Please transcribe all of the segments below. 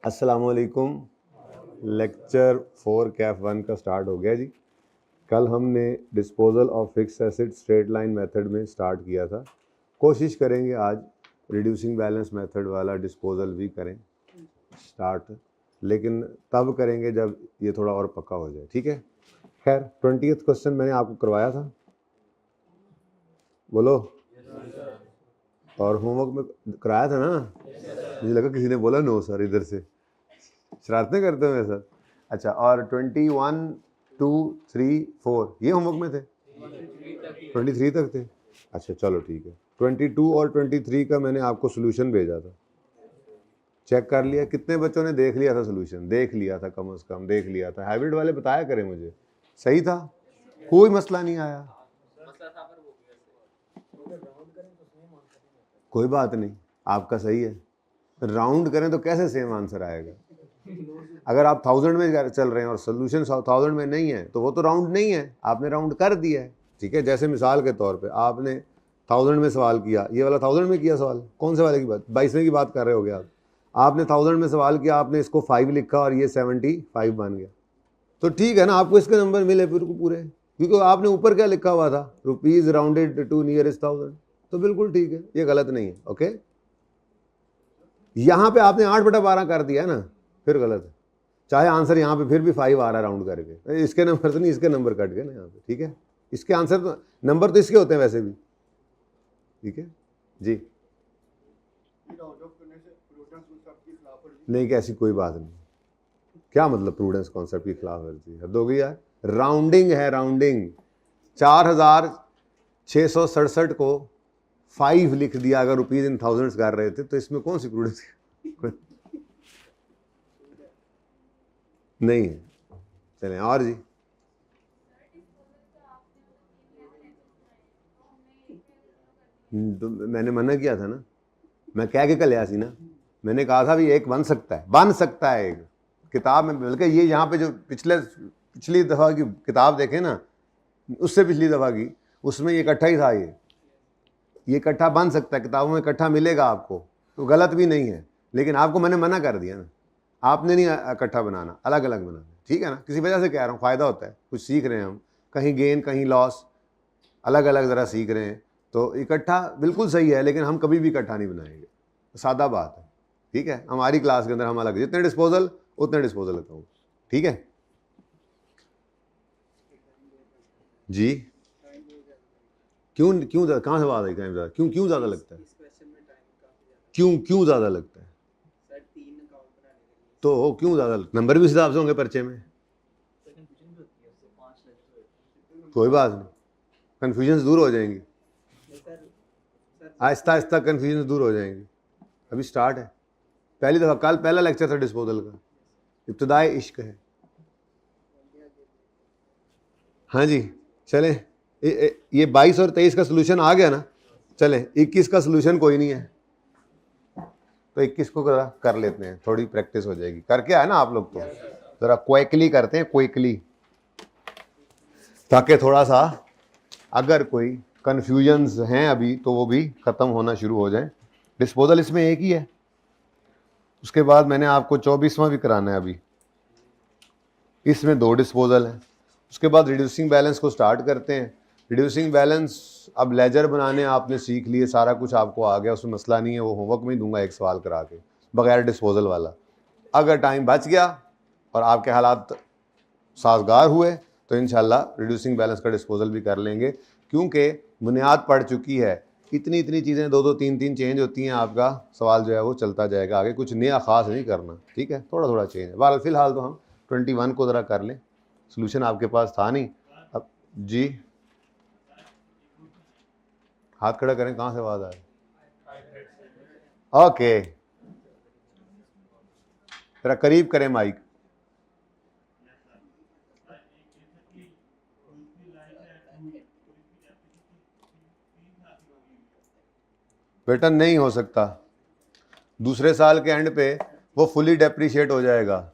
अस्सलाम वालेकुम। लेक्चर 4 कैफ 1 का स्टार्ट हो गया जी। कल हमने disposal of fix asset straight line method में स्टार्ट किया था। कोशिश करेंगे आज रिड्यूसिंग बैलेंस मेथड वाला डिस्पोजल भी करें स्टार्ट, लेकिन तब करेंगे जब ये थोड़ा और पक्का हो जाए। ठीक है। खैर 20th क्वेश्चन मैंने आपको करवाया था, बोलो। और होमवर्क में कराया था ना? मुझे लगा किसी ने बोला नो सर, इधर से शरारतें करते हो मेरे साथ। अच्छा, और 21, 2, 3, 4 ये होमवर्क में थे? 23 तक थे। अच्छा चलो ठीक है। 22 और 23 का मैंने आपको सोल्यूशन भेजा था, चेक कर लिया? कितने बच्चों ने देख लिया था सोल्यूशन? देख लिया था, कम से कम देख लिया था। हाइब्रिड वाले बताया करें मुझे, सही था, कोई मसला नहीं आया। कोई बात नहीं, आपका सही है। राउंड करें तो कैसे सेम आंसर आएगा? अगर आप 1000 में चल रहे हैं और सोल्यूशन 1000 में नहीं है तो वो तो राउंड नहीं है, आपने राउंड कर दिया है। ठीक है, जैसे मिसाल के तौर पे आपने 1000 में सवाल किया, ये वाला 1000 में किया सवाल, कौन से वाले की बात? 22वें की बात कर रहे होगे आप। आपने 1000 में सवाल किया, आपने इसको 5 लिखा और ये 75 बन गया, तो ठीक है ना, आपको इसके नंबर मिले पूरे, क्योंकि आपने ऊपर क्या लिखा हुआ था, रुपीज राउंडेड टू नियरेस्ट 1000, तो बिल्कुल ठीक है, ये गलत नहीं है। ओके, यहाँ पे आपने 8/12 कर दिया है ना, फिर गलत है। चाहे आंसर यहाँ पे फिर भी 5 आ रहा है राउंड करके, इसके नंबर तो नहीं, इसके नंबर कट गए ना यहाँ पे। ठीक है, इसके आंसर तो नंबर तो इसके होते हैं वैसे भी। ठीक है जी, नहीं कि ऐसी कोई बात नहीं। क्या मतलब प्रूडेंस कॉन्सेप्ट की खिलाफ वर्जी? हद हो गई यार, राउंडिंग है, राउंडिंग। 4667 को 5 लिख दिया, अगर रुपीज इन थाउजेंड्स कर रहे थे, तो इसमें कौन सी प्रूडेंस नहीं है। चलें और जी, तो मैंने मना किया था ना, मैं कह के कल आसी ना, मैंने कहा था भी एक बन सकता है, बन सकता है एक किताब में। बल्कि ये यहाँ पे जो पिछली दफ़ा की किताब देखें ना, उससे पिछली दफ़ा की, उसमें ये इकट्ठा ही था। ये इकट्ठा बन सकता है, किताबों में इकट्ठा मिलेगा आपको, तो गलत भी नहीं है। लेकिन आपको मैंने मना कर दिया ना, आपने नहीं इकट्ठा बनाना, अलग अलग बनाना। ठीक है ना, किसी वजह से कह रहा हूँ, फ़ायदा होता है, कुछ सीख रहे हैं हम, कहीं गेन कहीं लॉस, अलग अलग ज़रा सीख रहे हैं, तो इकट्ठा बिल्कुल सही है, लेकिन हम कभी भी इकट्ठा नहीं बनाएंगे, सादा बात है। ठीक है, हमारी क्लास के अंदर हम अलग, जितने डिस्पोजल उतने डिस्पोजल अकाउंट। ठीक है जी, क्यों कहाँ से बात आई? टाइम ज़्यादा क्यों ज़्यादा लगता है? क्यों ज़्यादा लगता है? तो क्यों ज़्यादा नंबर भी उस हिसाब से होंगे पर्चे में? कोई बात नहीं, कन्फ्यूजन दूर हो जाएंगी, आहिस्ता आहिस्ता कन्फ्यूजन दूर हो जाएंगी। अभी स्टार्ट है, पहली दफ़ा, कल पहला लेक्चर था डिस्पोजल का, इब्तिदाई इश्क है। हाँ जी, चलें, ये 22 और 23 का सोल्यूशन आ गया ना? चलें, 21 का सोल्यूशन कोई नहीं है, तो 21 को कर लेते हैं, थोड़ी प्रैक्टिस हो जाएगी। करके आए ना आप लोग, तो ज़रा क्विकली करते हैं, क्विकली, ताकि थोड़ा सा अगर कोई कन्फ्यूजन्स हैं अभी तो वो भी ख़त्म होना शुरू हो जाए। डिस्पोजल इसमें एक ही है, उसके बाद मैंने आपको 24वां भी कराना है। अभी इसमें 2 डिस्पोजल हैं। उसके बाद रिड्यूसिंग बैलेंस को स्टार्ट करते हैं। रिड्यूसिंग बैलेंस अब लेजर बनाने आपने सीख लिए, सारा कुछ आपको आ गया, उसमें मसला नहीं है, वो होमवर्क में ही दूंगा एक सवाल करा के, बगैर डिस्पोजल वाला। अगर टाइम बच गया और आपके हालात साजगार हुए तो इंशाल्लाह रिड्यूसिंग बैलेंस का डिस्पोजल भी कर लेंगे, क्योंकि बुनियाद पड़ चुकी है। इतनी चीज़ें 2-2, 3-3 चेंज होती हैं, आपका सवाल जो है वो चलता जाएगा आगे, कुछ नया ख़ास नहीं करना। ठीक है, थोड़ा थोड़ा चेंज है। बहरहाल फ़िलहाल तो हम 21 को ज़रा कर लें, सोल्यूशन आपके पास था नहीं। अब जी, हाथ खड़ा करें, कहाँ से आवाज़ आ रही? ओके, ज़रा करीब करें माइक। बेटा नहीं हो सकता, दूसरे साल के एंड पे वो फुली डेप्रीशिएट हो जाएगा।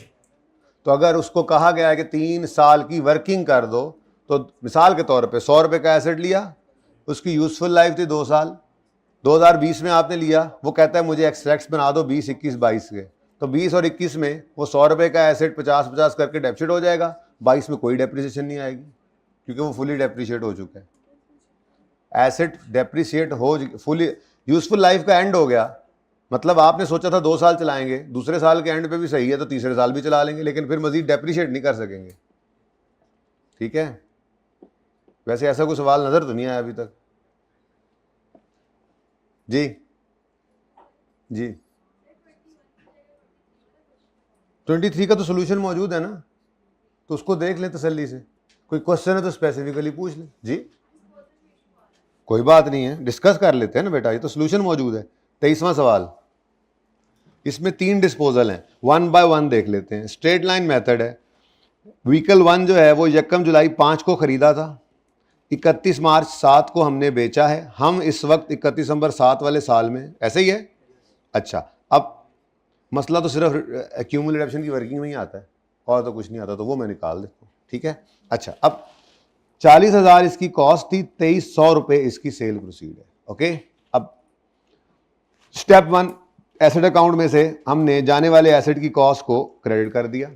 तो अगर उसको कहा गया है कि 3 साल की वर्किंग कर दो, तो मिसाल के तौर पे 100 रुपये का एसेट लिया, उसकी यूजफुल लाइफ थी 2 साल, 2020 में आपने लिया, वो कहता है मुझे एक्सट्रैक्ट्स बना दो 20, 21, 22 के, तो 20 और 21 में वो 100 रुपये का एसेट 50-50 करके डेप्रिशिएट हो जाएगा, 22 में कोई डेप्रिसिएशन नहीं आएगी क्योंकि वो फुली डेप्रिशिएट हो चुका है। एसेट डेप्रिशिएट हो फुली, यूजफुल लाइफ का एंड हो गया, मतलब आपने सोचा था 2 साल चलाएंगे, दूसरे साल के एंड पे भी सही है तो तीसरे साल भी चला लेंगे, लेकिन फिर मजीद डेप्रिशिएट नहीं कर सकेंगे। ठीक है, वैसे ऐसा कोई सवाल नजर तो नहीं आया अभी तक। जी जी 23 का तो सोल्यूशन मौजूद है ना, तो उसको देख लें तसल्ली से, कोई क्वेश्चन है तो स्पेसिफिकली पूछ लें। जी कोई बात नहीं है, डिस्कस कर लेते हैं ना बेटा, ये तो सोल्यूशन मौजूद है। 23वां सवाल, इसमें 3 डिस्पोजल हैं, 1 बाय 1 देख लेते हैं। स्ट्रेट लाइन मेथड है। व्हीकल 1 जो है वो 1 जुलाई 5 को खरीदा था, 31 मार्च 7 को हमने बेचा है, हम इस वक्त 31 दिसंबर 7 वाले साल में, ऐसे ही है। अच्छा, अब मसला तो सिर्फ एक्यूमुलेट ऑप्शन की वर्किंग में ही आता है और तो कुछ नहीं आता, तो वो मैं निकाल देता हूँ। ठीक है, अच्छा, अब 40,000 इसकी कॉस्ट थी, 2300 रुपये इसकी सेल प्रोसीड है। ओके, अब स्टेप 1, एसेट अकाउंट में से हमने जाने वाले एसेट की कॉस्ट को क्रेडिट कर दिया।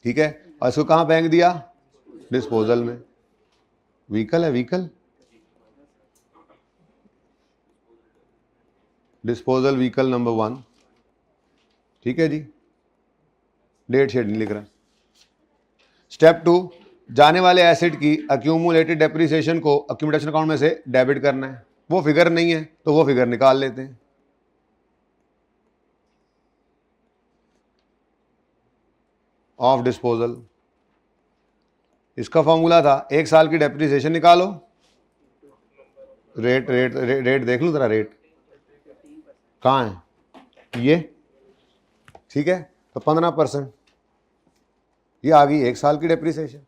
ठीक है, और इसको कहाँ फेंक दिया? डिस्पोजल में। व्हीकल है, व्हीकल डिस्पोजल व्हीकल नंबर 1। ठीक है जी, डेट शेट नहीं लिख रहा। स्टेप 2, जाने वाले एसेट की अक्यूमुलेटेड डेप्रिसिएशन को अक्यूमुलेशन अकाउंट में से डेबिट करना है। वो फिगर नहीं है तो वो फिगर निकाल लेते हैं। ऑफ डिस्पोजल, इसका फॉर्मूला था 1 साल की डेप्रिसिएशन निकालो, रेट रेट रेट, रेट देख लूं जरा, रेट कहाँ है ये? ठीक है, तो 15% ये आ गई 1 साल की डेप्रिसिएशन।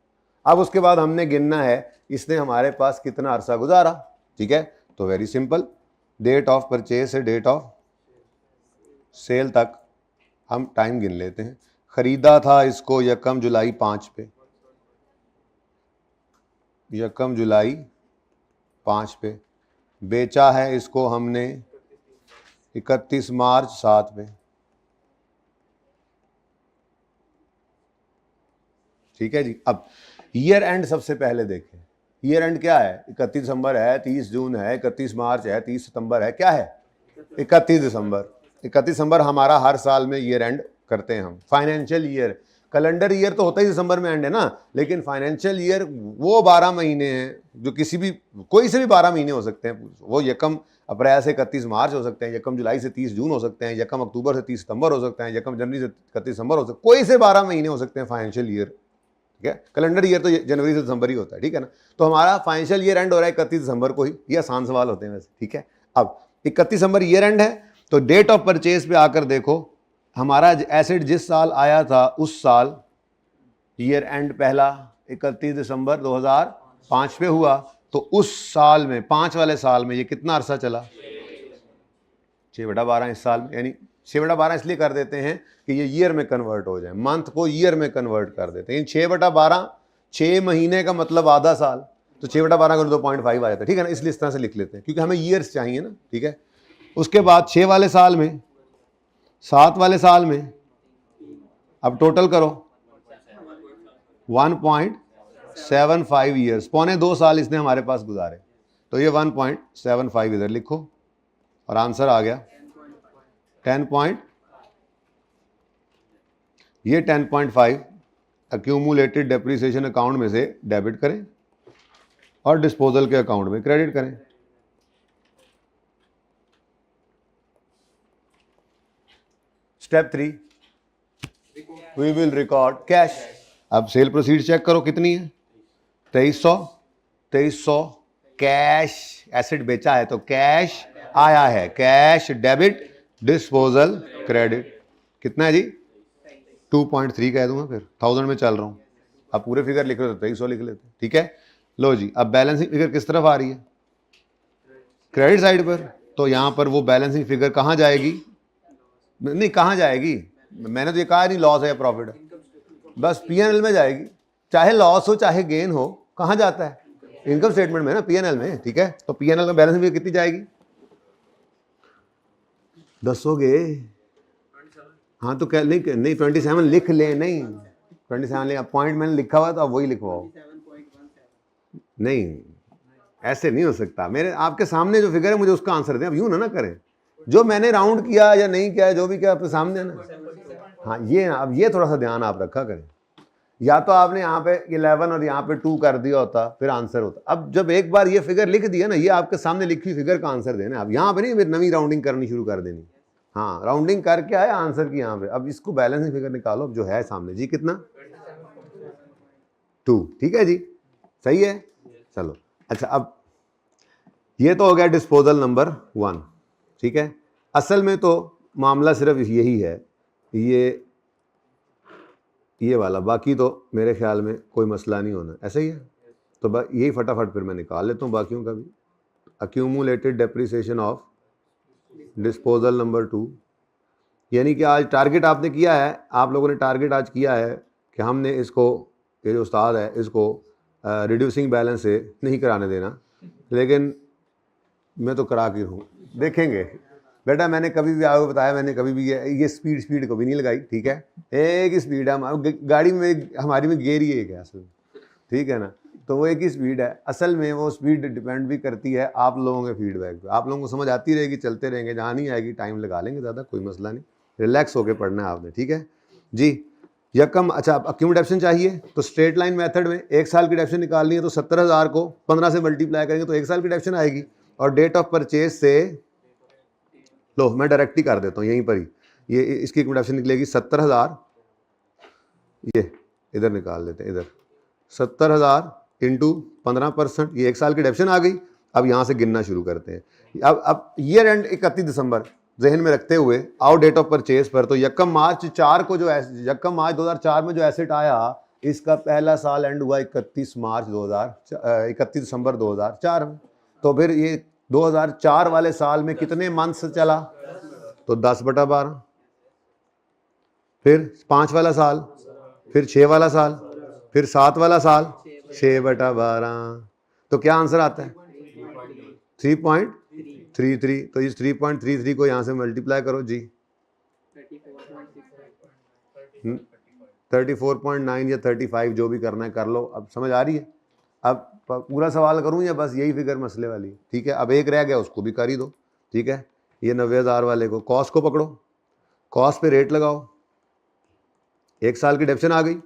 अब उसके बाद हमने गिनना है इसने हमारे पास कितना अरसा गुजारा। ठीक है, तो very simple, date of purchase से डेट ऑफ सेल तक हम टाइम गिन लेते हैं। खरीदा था इसको 1 जुलाई 5 पे, 1 जुलाई 5 पे, बेचा है इसको हमने 31 मार्च 7 पे। ठीक है जी, अब ईयर एंड सबसे पहले देखें। ईयर एंड क्या है? 31 दिसंबर है, 30 जून है, 31 मार्च है, 30 सितंबर है, क्या है? 31 दिसंबर। 31 दिसंबर हमारा हर साल में ईयर एंड करते हैं हम। फाइनेंशियल ईयर, कैलेंडर ईयर तो होता ही दिसंबर में एंड है ना, लेकिन फाइनेंशियल ईयर वो 12 महीने हैं जो किसी भी, कोई से भी 12 महीने हो सकते हैं। वो 1 अप्रैल से 31 मार्च हो सकते हैं, 1 जुलाई से 30 जून हो सकते हैं, 1 अक्टूबर से 30 सितंबर हो सकते हैं, 1 जनवरी से 31 दिसंबर हो सकते हैं, कोई से 12 महीने हो सकते हैं फाइनेंशियल ईयर। ठीक है, कैलेंडर ईयर तो जनवरी से दिसंबर ही होता है। ठीक है ना, तो हमारा फाइनेंशियल ईयर एंड हो रहा है 31 दिसंबर को ही। ये आसान सवाल होते हैं वैसे। ठीक है, अब 31 दिसंबर ईयर एंड है, तो डेट ऑफ परचेज पे आकर देखो, हमारा एसेट जिस साल आया था उस साल ईयर एंड पहला 31 दिसंबर 2005 पे हुआ, तो उस साल में, 5 वाले साल में ये कितना अरसा चला? 6/12 इस साल में, यानी 6/12 इसलिए कर देते हैं कि ये ईयर में कन्वर्ट हो जाए, मंथ को ईयर में कन्वर्ट कर देते हैं। 6/12 6 महीने का मतलब आधा साल, तो 6/12 का 2.5 आ जाता है। ठीक है ना, इसलिए इस तरह से लिख लेते हैं क्योंकि हमें ईयर्स चाहिए ना। ठीक है, उसके बाद 6 वाले साल में, 7 वाले साल में, अब टोटल करो 1.75 ईयर्स, 1.25 साल इसने हमारे पास गुजारे, तो ये 1.75 इधर लिखो और आंसर आ गया 10 ये 10.5 अक्यूमुलेटेड डेप्रिसिएशन अकाउंट में से डेबिट करें और डिस्पोजल के अकाउंट में क्रेडिट करें। Step 3, we will record cash. अब सेल प्रोसीड चेक करो कितनी है? 2300 कैश, एसेट बेचा है तो कैश आया है, कैश डेबिट, डिस्पोजल क्रेडिट। कितना है जी? 2.3 कह दूंगा, फिर 1000 में चल रहा हूं। अब पूरे फिगर लिख रहे हो तो 2300 लिख लेते। ठीक है, लो जी, अब बैलेंसिंग फिगर किस तरफ आ रही है? क्रेडिट साइड पर। तो यहां पर वो बैलेंसिंग फिगर कहां जाएगी? नहीं, कहां जाएगी? मैंने तो ये कहा नहीं लॉस है या प्रॉफिट है, बस P&L में जाएगी। चाहे लॉस हो चाहे गेन हो, कहां जाता है? इनकम स्टेटमेंट में ना, P&L में। ठीक है, तो P&L में बैलेंसिंग फिगर कितनी जाएगी? दसोगे? हाँ तो क्या नहीं नहीं 27 लिख ले, नहीं 27 ले, पॉइंट मैंने लिखा हुआ तो आप वही लिखवाओ। नहीं ऐसे नहीं हो सकता, मेरे आपके सामने जो फिगर है मुझे उसका आंसर दें, अब यूं ना करें, जो मैंने राउंड किया या नहीं किया, जो भी किया आपके सामने है ना। हाँ ये अब ये थोड़ा सा ध्यान आप रखा करें, या तो आपने यहाँ पे 11 और यहाँ पे 2 कर दिया होता फिर आंसर होता। अब जब एक बार ये फिगर लिख दिया ना, ये आपके सामने लिखी फिगर का आंसर देना, अब यहाँ पे नहीं फिर नवी राउंडिंग करनी शुरू कर देनी। हाँ राउंडिंग करके आए आंसर की यहाँ पे, अब इसको बैलेंसिंग फिगर निकालो जो है सामने जी, कितना 2, ठीक है जी, सही है। चलो अच्छा, अब ये तो हो गया डिस्पोजल नंबर 1, ठीक है। असल में तो मामला सिर्फ यही है, ये वाला, बाकी तो मेरे ख्याल में कोई मसला नहीं होना, ऐसा ही है। तो यही फटाफट फिर मैं निकाल लेता हूँ बाकियों का भी। Accumulated depreciation of disposal number 2, यानी कि आज टारगेट आपने किया है, आप लोगों ने टारगेट आज किया है कि हमने इसको, ये जो उस्ताद है इसको रिड्यूसिंग बैलेंस से नहीं कराने देना, लेकिन मैं तो करा के हूँ, देखेंगे बेटा। मैंने कभी भी आपको बताया, मैंने कभी भी ये स्पीड को भी नहीं लगाई, ठीक है। एक ही स्पीड है गाड़ी में, हमारी में गेयर ही एक है असल में, ठीक है ना, तो वो एक ही स्पीड है। असल में वो स्पीड डिपेंड भी करती है आप लोगों के फीडबैक पे, आप लोगों को समझ आती रहेगी, चलते रहेंगे, जहाँ नहीं आएगी टाइम लगा लेंगे, ज़्यादा कोई मसला नहीं, रिलैक्स होकर पढ़ना है आपने, ठीक है जी। यकम, अच्छा क्यों डेप्शन चाहिए, तो स्ट्रेट लाइन मेथड में 1 साल की डेप्शन निकालनी है, तो 70,000 को 15 से मल्टीप्लाई करेंगे तो 1 साल की डेप्शन आएगी, और डेट ऑफ परचेज से, लो मैं डायरेक्ट ही कर देता हूँ यहीं पर ही, ये इसकी डेप्शन निकलेगी 70,000, ये इधर निकाल देते हैं, इधर 70,000 इंटू 15%, ये 1 साल की डेप्शन आ गई। अब यहाँ से गिनना शुरू करते हैं। अब ईयर एंड 31 दिसंबर जहन में रखते हुए आओ डेट ऑफ परचेज पर, तो यकम मार्च 4 को जो यकम मार्च 2004 में जो एसेट आया, इसका पहला साल एंड हुआ 31 दिसंबर 2004 में, तो फिर ये 2004 वाले साल में कितने मंथ्स चला, तो 10/12, फिर 5 वाला साल, फिर 6 वाला साल, फिर 7 वाला साल 6/12, तो क्या आंसर आता है 3.33। तो इस 3.33 को यहाँ से मल्टीप्लाई करो जी, 34.9 या 35 जो भी करना है कर लो। अब समझ आ रही है, अब पूरा सवाल करूँ या बस यही फिगर मसले वाली, ठीक है। अब एक रह गया उसको भी कर ही दो, ठीक है। ये 90,000 वाले को कॉस्ट को पकड़ो, कॉस्ट पे रेट लगाओ, 1 साल की डेप्शन आ गई,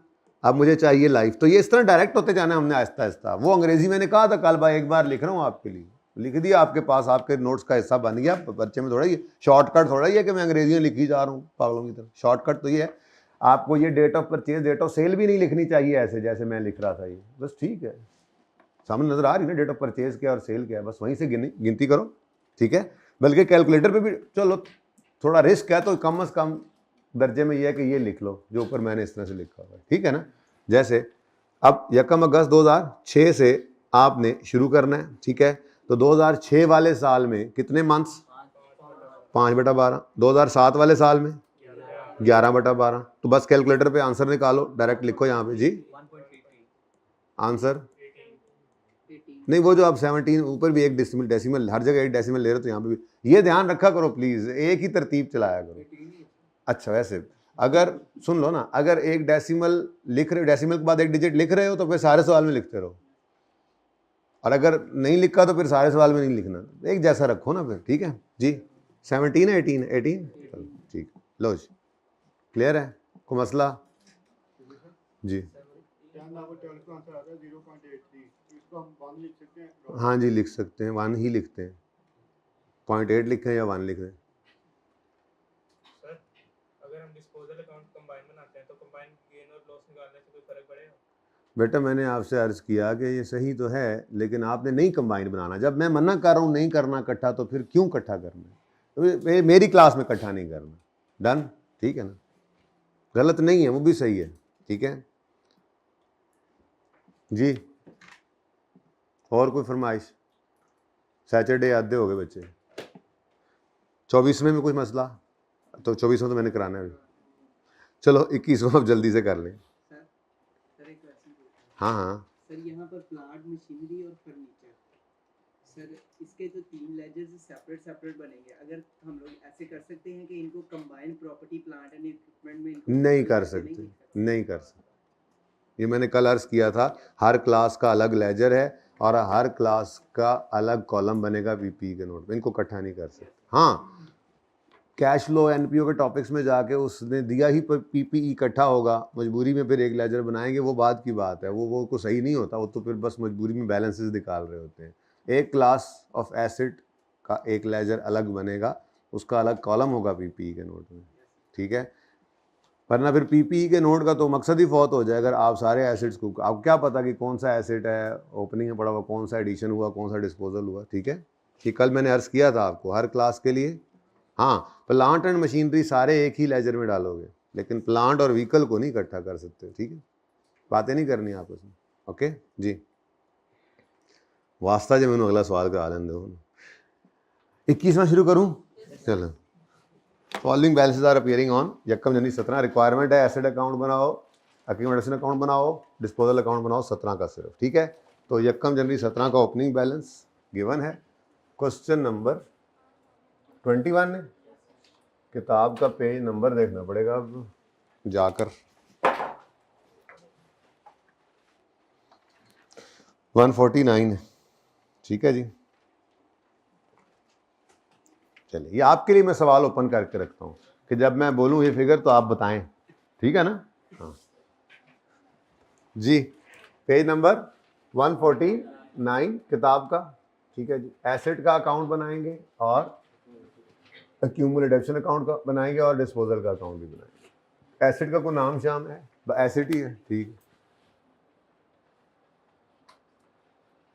अब मुझे चाहिए लाइफ, तो ये इस तरह डायरेक्ट होते जाना हमने आहिस्ता आहिस्ता। वो अंग्रेजी मैंने कहा था कल भाई, एक बार लिख रहा हूँ आपके लिए, लिख दिया आपके पास, आपके नोट्स का हिस्सा बन गया। बच्चे में थोड़ा ही शॉर्टकट थोड़ा ही है कि मैं अंग्रेजी में लिखी जा रहा हूँ पागलों की तरह, शॉर्टकट तो ये है। आपको ये date of purchase, date of sale भी नहीं लिखनी चाहिए ऐसे जैसे मैं लिख रहा था, ये बस ठीक है, सामने नजर आ रही है ना डेट ऑफ परचेज क्या और सेल क्या है, बस वहीं से गिनती करो, ठीक है। बल्कि कैलकुलेटर पे भी चलो, थोड़ा रिस्क है तो कम से कम दर्जे में ये है कि ये लिख लो जो ऊपर मैंने इस तरह से लिखा हुआ है, ठीक है ना। जैसे अब यकम अगस्त 2006 से आपने शुरू करना है, ठीक है। तो 2006 वाले साल में कितने मंथ्स, 5/12, 2007 वाले साल में 11/12, तो बस कैलकुलेटर पे आंसर निकालो, डायरेक्ट लिखो यहाँ पे जी आंसर। नहीं वो जो आप 17 ऊपर भी एक डेसिमल हर जगह एक डेसिमल ले रहे हो, तो यहाँ पे भी ये ध्यान रखा करो प्लीज, एक ही तरतीब चलाया करो। अच्छा वैसे अगर सुन लो ना, अगर एक डेसिमल लिख रहे हो, डेसिमल के बाद एक डिजिट लिख रहे हो, तो फिर सारे सवाल में लिखते रहो, और अगर नहीं लिखा तो फिर सारे सवाल में नहीं लिखना, एक जैसा रखो ना फिर, ठीक है जी। 17 है 18 चलो ठीक, लो जी क्लियर है, कोई मसला जी। हाँ जी लिख सकते हैं, 1 ही लिखते हैं, 0.8 लिखें या 1 लिख दें। सर अगर हम डिस्पोजल अकाउंट कंबाइन बनाते हैं तो कंबाइन गेन और लॉस निकालने से कोई फर्क पड़ेगा? बेटा मैंने आपसे अर्ज किया कि ये सही तो है, लेकिन आपने नहीं कंबाइन बनाना। जब मैं मना कर रहा हूँ नहीं करना इकट्ठा, तो फिर क्यों इकट्ठा करना है, तो मेरी क्लास में इकट्ठा नहीं करना, डन, ठीक है ना। गलत नहीं है, वो भी सही है, ठीक है जी। और कोई फरमाइश, सैटरडे आधे हो गए बच्चे, 24वें में कोई मसला, तो 24वां तो मैंने कराना है अभी, चलो 21वां अब जल्दी से कर लें। सर एक क्वेश्चन, हाँ हाँ सर यहाँ पर प्लांट मशीनरी और फर्नीचर सर इसके जो 3 लेजर्स सेपरेट बनेंगे, अगर हम लोग ऐसे कर सकते हैं कि इनको combine property plant and equipment में इनको नहीं कर सकते, नहीं कर सकते। ये मैंने कल अर्ज किया था, हर क्लास का अलग लेजर है और हर क्लास का अलग कॉलम बनेगा पीपीई के नोट में, इनको इकट्ठा नहीं कर सकते। हाँ, कैश फ्लो एनपीओ के टॉपिक्स में जाके उसने दिया ही पीपीई इकट्ठा होगा, मजबूरी में फिर एक लेजर बनाएंगे, वो बात की बात है, वो को सही नहीं होता, वो तो फिर बस मजबूरी में बैलेंसेस निकाल रहे होते हैं। एक क्लास ऑफ एसेट का एक लेजर अलग बनेगा, उसका अलग कॉलम होगा पीपीई के नोट में, ठीक है। वरना फिर पीपीई के नोट का तो मकसद ही फौत हो जाए अगर आप सारे एसेट्स को, आपको क्या पता कि कौन सा एसेट है ओपनिंग में पड़ा हुआ, कौन सा एडिशन हुआ, कौन सा डिस्पोजल हुआ, ठीक है। कि कल मैंने अर्ज किया था आपको हर क्लास के लिए। हाँ, प्लांट एंड मशीनरी सारे एक ही लेजर में डालोगे, लेकिन प्लांट और व्हीकल को नहीं इकट्ठा कर सकते, ठीक है। बातें नहीं करनी आपस में, ओके जी। वास्ता जो मैंने अगला सवाल करा लें दो, 21वां शुरू करूँ, चलो। Following balances are appearing on यकम जनवरी 17। रिक्वायरमेंट है एसेट अकाउंट बनाओ, एक्यूमुलेशन अकाउंट बनाओ, डिस्पोजल अकाउंट बनाओ 17 का सिर्फ, ठीक है। तो यकम जनवरी 17 का ओपनिंग बैलेंस गिवन है। क्वेश्चन नंबर 21 है, किताब का पेज नंबर देखना पड़ेगा अब जाकर, 149 है, ठीक है जी। चलिए, ये आपके लिए मैं सवाल ओपन करके रखता हूँ कि जब मैं बोलूँ ये फिगर तो आप बताएं, ठीक है ना। हाँ जी, पेज नंबर 149 किताब का, ठीक है जी। एसेट का अकाउंट बनाएंगे और एक्यूमुलेशन अकाउंट का बनाएंगे और डिस्पोजल का अकाउंट भी बनाएंगे। एसेट का कोई नाम शाम है, एसेट ही है, ठीक है।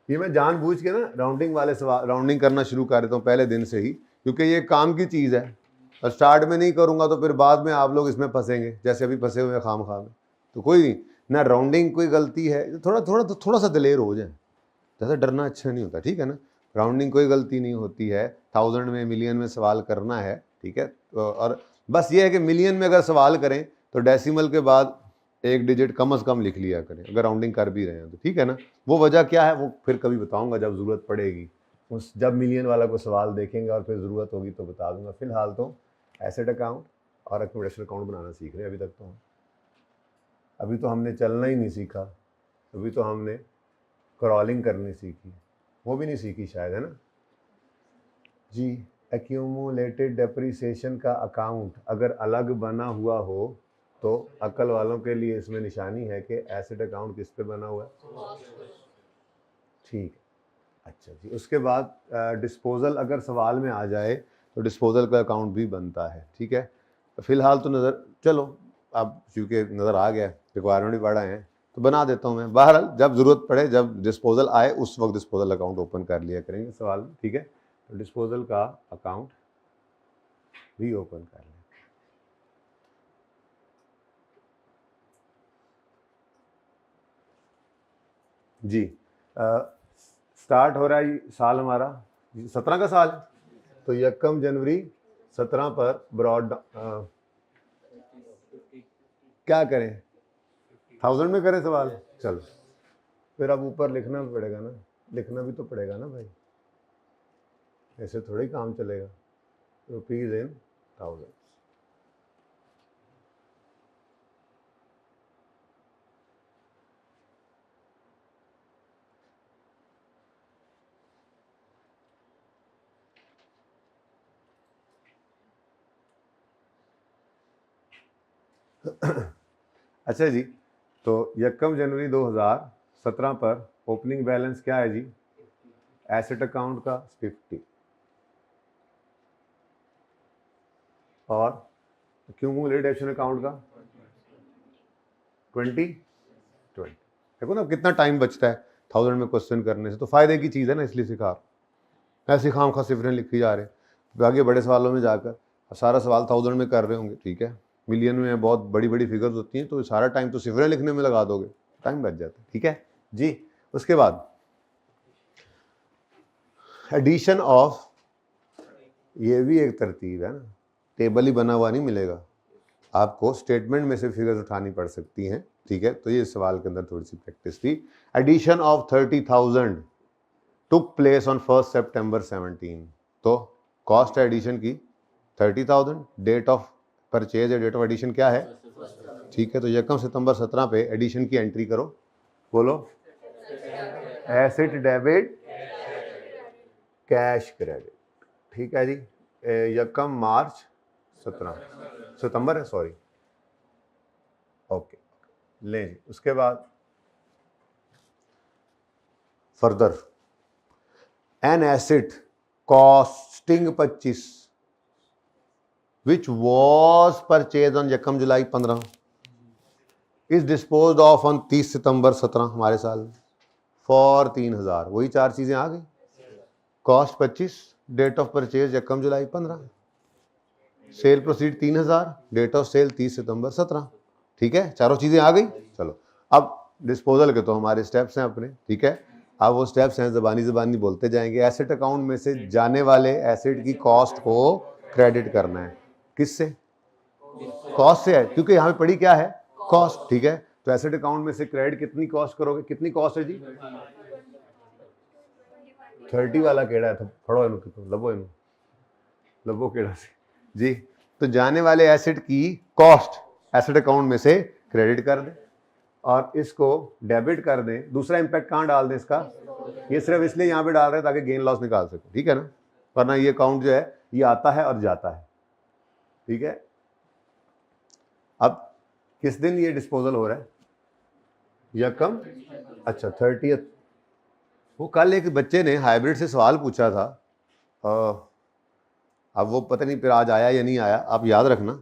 ये मैं जानबूझ के ना राउंडिंग वाले सवाल, राउंडिंग करना शुरू कर देता हूँ पहले दिन से ही, क्योंकि ये काम की चीज़ है और स्टार्ट में नहीं करूँगा तो फिर बाद में आप लोग इसमें फंसेंगे, जैसे अभी फंसे हुए हैं खाम खाम में। तो कोई नहीं ना, राउंडिंग कोई गलती है, थोड़ा सा दिलेर हो जाए, ज़्यादा डरना अच्छा नहीं होता, ठीक है ना। राउंडिंग कोई गलती नहीं होती है, 1000 में मिलियन में सवाल करना है, ठीक है। और बस ये है कि मिलियन में अगर सवाल करें तो डेसिमल के बाद एक डिजिट कम से कम लिख लिया करें अगर राउंडिंग कर भी रहे हैं तो, ठीक है ना। वो वजह क्या है वो फिर कभी बताऊंगा जब ज़रूरत पड़ेगी, उस जब मिलियन वाला को सवाल देखेंगे और फिर ज़रूरत होगी तो बता दूंगा। फिलहाल तो एसेट अकाउंट और एक्यूमुलेशन अकाउंट बनाना सीख रहे हैं अभी तक तो। अभी तो हमने चलना ही नहीं सीखा, अभी तो हमने क्रॉलिंग करनी सीखी, वो भी नहीं सीखी शायद, है ना जी। एक्यूमुलेटेड डेप्रिसिएशन का अकाउंट अगर अलग बना हुआ हो तो अकल वालों के लिए इसमें निशानी है कि एसेट अकाउंट किस पे बना हुआ है, ठीक है। अच्छा जी, उसके बाद डिस्पोजल अगर सवाल में आ जाए तो डिस्पोजल का अकाउंट भी बनता है, ठीक है। तो फिलहाल तो नज़र, चलो अब चूँकि नज़र आ गया, रिक्वायरमेंट भी बढ़ा है तो बना देता हूँ मैं। बहरहाल जब ज़रूरत पड़े, जब डिस्पोजल आए उस वक्त डिस्पोजल अकाउंट ओपन कर लिया करेंगे सवाल में, ठीक है। तो डिस्पोजल का अकाउंट भी ओपन कर लें जी। स्टार्ट हो रहा है साल हमारा 17 का साल, तो यकम जनवरी 17 पर ब्रॉड क्या करें, 1000 में करें सवाल, चलो फिर अब ऊपर लिखना भी पड़ेगा ना, लिखना भी तो पड़ेगा ना भाई, ऐसे थोड़ी काम चलेगा। रुपीज़ इन 1000, अच्छा जी। तो यकम जनवरी 2017 पर ओपनिंग बैलेंस क्या है जी, एसेट अकाउंट का 50 और एक्यूमुलेशन अकाउंट का 20। देखो ना कितना टाइम बचता है 1000 में क्वेश्चन करने से, तो फायदे की चीज़ है ना, इसलिए सिखा, ऐसे खाम खा सिफरें लिखी जा रहे हैं। तो आगे बड़े सवालों में जाकर सारा सवाल 1000 में कर रहे होंगे, ठीक है। मिलियन में बहुत बड़ी बड़ी फिगर्स होती हैं, तो सारा टाइम तो सिफरें लिखने में लगा दोगे, टाइम बच जाता है, ठीक है जी। उसके बाद एडिशन ऑफ, ये भी एक तरतीब है ना, टेबल ही बना हुआ नहीं मिलेगा आपको, स्टेटमेंट में से फिगर्स उठानी पड़ सकती हैं, ठीक है। तो ये सवाल के अंदर थोड़ी सी प्रैक्टिस थी। Addition of 30,000 took place on 1 सितंबर 17। तो कॉस्ट है एडिशन की 30,000, डेट ऑफ परचेज या डेट ऑफ एडिशन क्या है? ठीक है, तो यकम सितंबर 17 पे एडिशन की एंट्री करो। बोलो, एसेट डेबिट कैश क्रेडिट। ठीक है जी, यकम मार्च 17 सितंबर है, सॉरी, ओके ले जी। उसके बाद further an asset costing 25 which was purchase on यकम जुलाई 15 इज डिस्पोज ऑफ ऑन 30 सितंबर 17 हमारे साल में फॉर 3,000। वही चार चीजें आ गई, कॉस्ट 25, डेट ऑफ परचेज यकम जुलाई 15, sale proceed 3,000, date of sale 30 सितंबर 17। ठीक है, चारों चीजें आ गई। चलो अब डिस्पोजल के तो हमारे स्टेप्स हैं अपने। ठीक है, अब वो स्टेप्स हैं, जबानी बोलते जाएंगे। एसेट अकाउंट में से जाने वाले एसेट की कॉस्ट को क्रेडिट करना है। किससे? कॉस्ट से है, क्योंकि यहाँ पे पड़ी क्या है? कॉस्ट। ठीक है, तो एसेट अकाउंट में से क्रेडिट कितनी कॉस्ट करोगे? कितनी कॉस्ट है जी? 30 वाला केड़ा है, फड़ो इनू, लबो इनू, लबो केड़ा से जी। तो जाने वाले एसेट की कॉस्ट एसेट अकाउंट में से क्रेडिट कर दें और इसको डेबिट कर दें। दूसरा इंपैक्ट कहाँ डाल दें इसका? ये सिर्फ इसलिए यहाँ पे डाल रहे हैं ताकि गेन लॉस निकाल सके। ठीक है ना, वरना ये अकाउंट जो है ये आता है और जाता है। ठीक है, अब किस दिन ये डिस्पोजल हो रहा है? यकम, अच्छा 30th। वो कल एक बच्चे ने हाइब्रिड से सवाल पूछा था, अब वो पता नहीं फिर आज आया या नहीं आया। आप याद रखना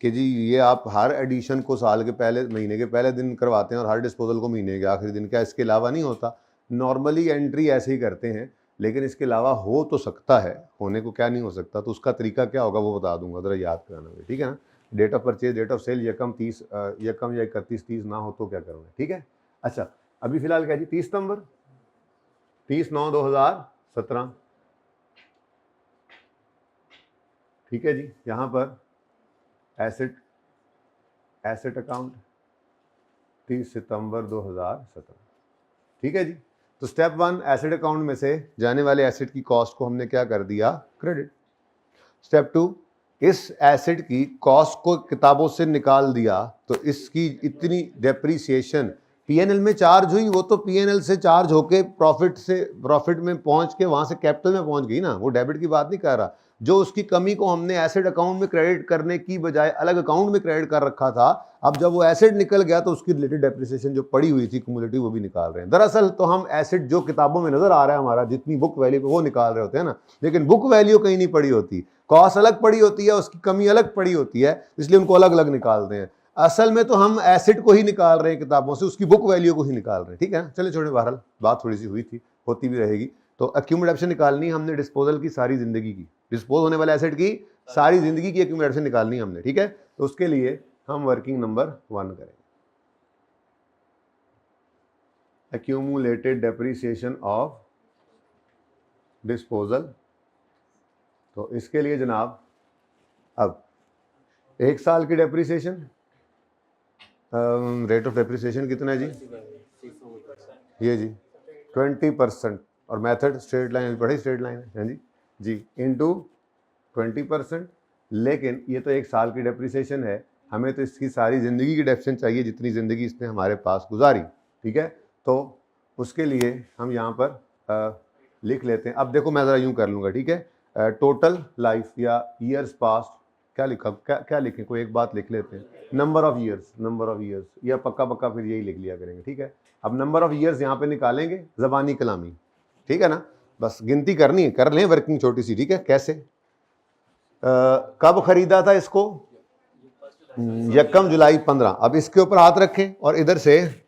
कि जी ये आप हर एडिशन को साल के पहले महीने के पहले दिन करवाते हैं और हर डिस्पोजल को महीने के आखिरी दिन, क्या इसके अलावा नहीं होता? नॉर्मली एंट्री ऐसे ही करते हैं, लेकिन इसके अलावा हो तो सकता है, होने को क्या नहीं हो सकता, तो उसका तरीका क्या होगा वो बता दूंगा, ज़रा याद कराना है। ठीक है ना, date of purchase, date of sale यकम 30 यकम या 31-30 ना हो तो क्या करना है। ठीक है, अच्छा अभी फिलहाल क्या जी, 30 सितंबर, 30/9/2017। ठीक है जी, यहाँ पर एसेट अकाउंट 30 सितंबर 2017। ठीक है जी, तो स्टेप 1 एसेट अकाउंट में से जाने वाले एसेट की कॉस्ट को हमने क्या कर दिया? क्रेडिट। स्टेप 2 इस एसेट की कॉस्ट को किताबों से निकाल दिया, तो इसकी इतनी डेप्रीसिएशन पीएनएल में चार्ज हुई, वो तो पीएनएल से चार्ज होके प्रॉफिट में पहुंच के वहां से कैपिटल में पहुंच गई ना, वो डेबिट की बात नहीं कर रहा। जो उसकी कमी को हमने एसेट अकाउंट में क्रेडिट करने की बजाय अलग अकाउंट में क्रेडिट कर रखा था, अब जब वो एसेट निकल गया तो उसकी रिलेटेड डेप्रिसिएशन जो पड़ी हुई थी क्यूमुलेटिव वो भी निकाल रहे हैं। दरअसल तो हम एसेट जो किताबों में नजर आ रहा है हमारा जितनी बुक वैल्यू पे वो निकाल रहे होते हैं ना, लेकिन बुक वैल्यू कहीं नहीं पड़ी होती, कॉस्ट अलग पड़ी होती है, उसकी कमी अलग पड़ी होती है, इसलिए उनको अलग अलग निकालते हैं। असल में तो हम एसेट को ही निकाल रहे हैं किताबों से, उसकी बुक वैल्यू को ही निकाल रहे हैं। ठीक है, चले छोड़े, बहरहाल बात थोड़ी सी हुई थी, होती भी रहेगी। तो एक्यूमुलेशन निकालनी हमने डिस्पोजल की सारी जिंदगी की, डिस्पोज होने वाले एसेट की सारी जिंदगी की एक्यूमुलेशन निकालनी हमने। ठीक है, तो उसके लिए हम वर्किंग नंबर 1 करेंगे, एक्यूमुलेटेड डेप्रिसिएशन ऑफ डिस्पोजल। तो इसके लिए जनाब अब 1 साल की डेप्रिसिएशन, रेट ऑफ डेप्रिसिएशन कितना है जी? ये जी 20%, और मेथड स्ट्रेट लाइन पढ़ी, स्ट्रेट लाइन है जी जी, इनटू 20%। लेकिन ये तो 1 साल की डेप्रिसिएशन है, हमें तो इसकी सारी ज़िंदगी की डेप्रिसिएशन चाहिए जितनी ज़िंदगी इसने हमारे पास गुजारी। ठीक है, तो उसके लिए हम यहाँ पर लिख लेते हैं। अब देखो मैं ज़रा यूँ कर लूँगा। ठीक है, टोटल लाइफ या ईयर्स पास्ट क्या लिखा, क्या लिखें, कोई एक बात लिख लेते हैं, नंबर ऑफ ईयर्स, या पक्का फिर यही लिख लिया करेंगे। ठीक है, अब नंबर ऑफ ईयर्स यहाँ पे निकालेंगे ज़बानी कलामी। ठीक है ना, बस गिनती करनी है, कर लें वर्किंग छोटी सी। ठीक है, कैसे कब खरीदा था इसको? यकम जुलाई 15। अब इसके ऊपर हाथ रखें और इधर से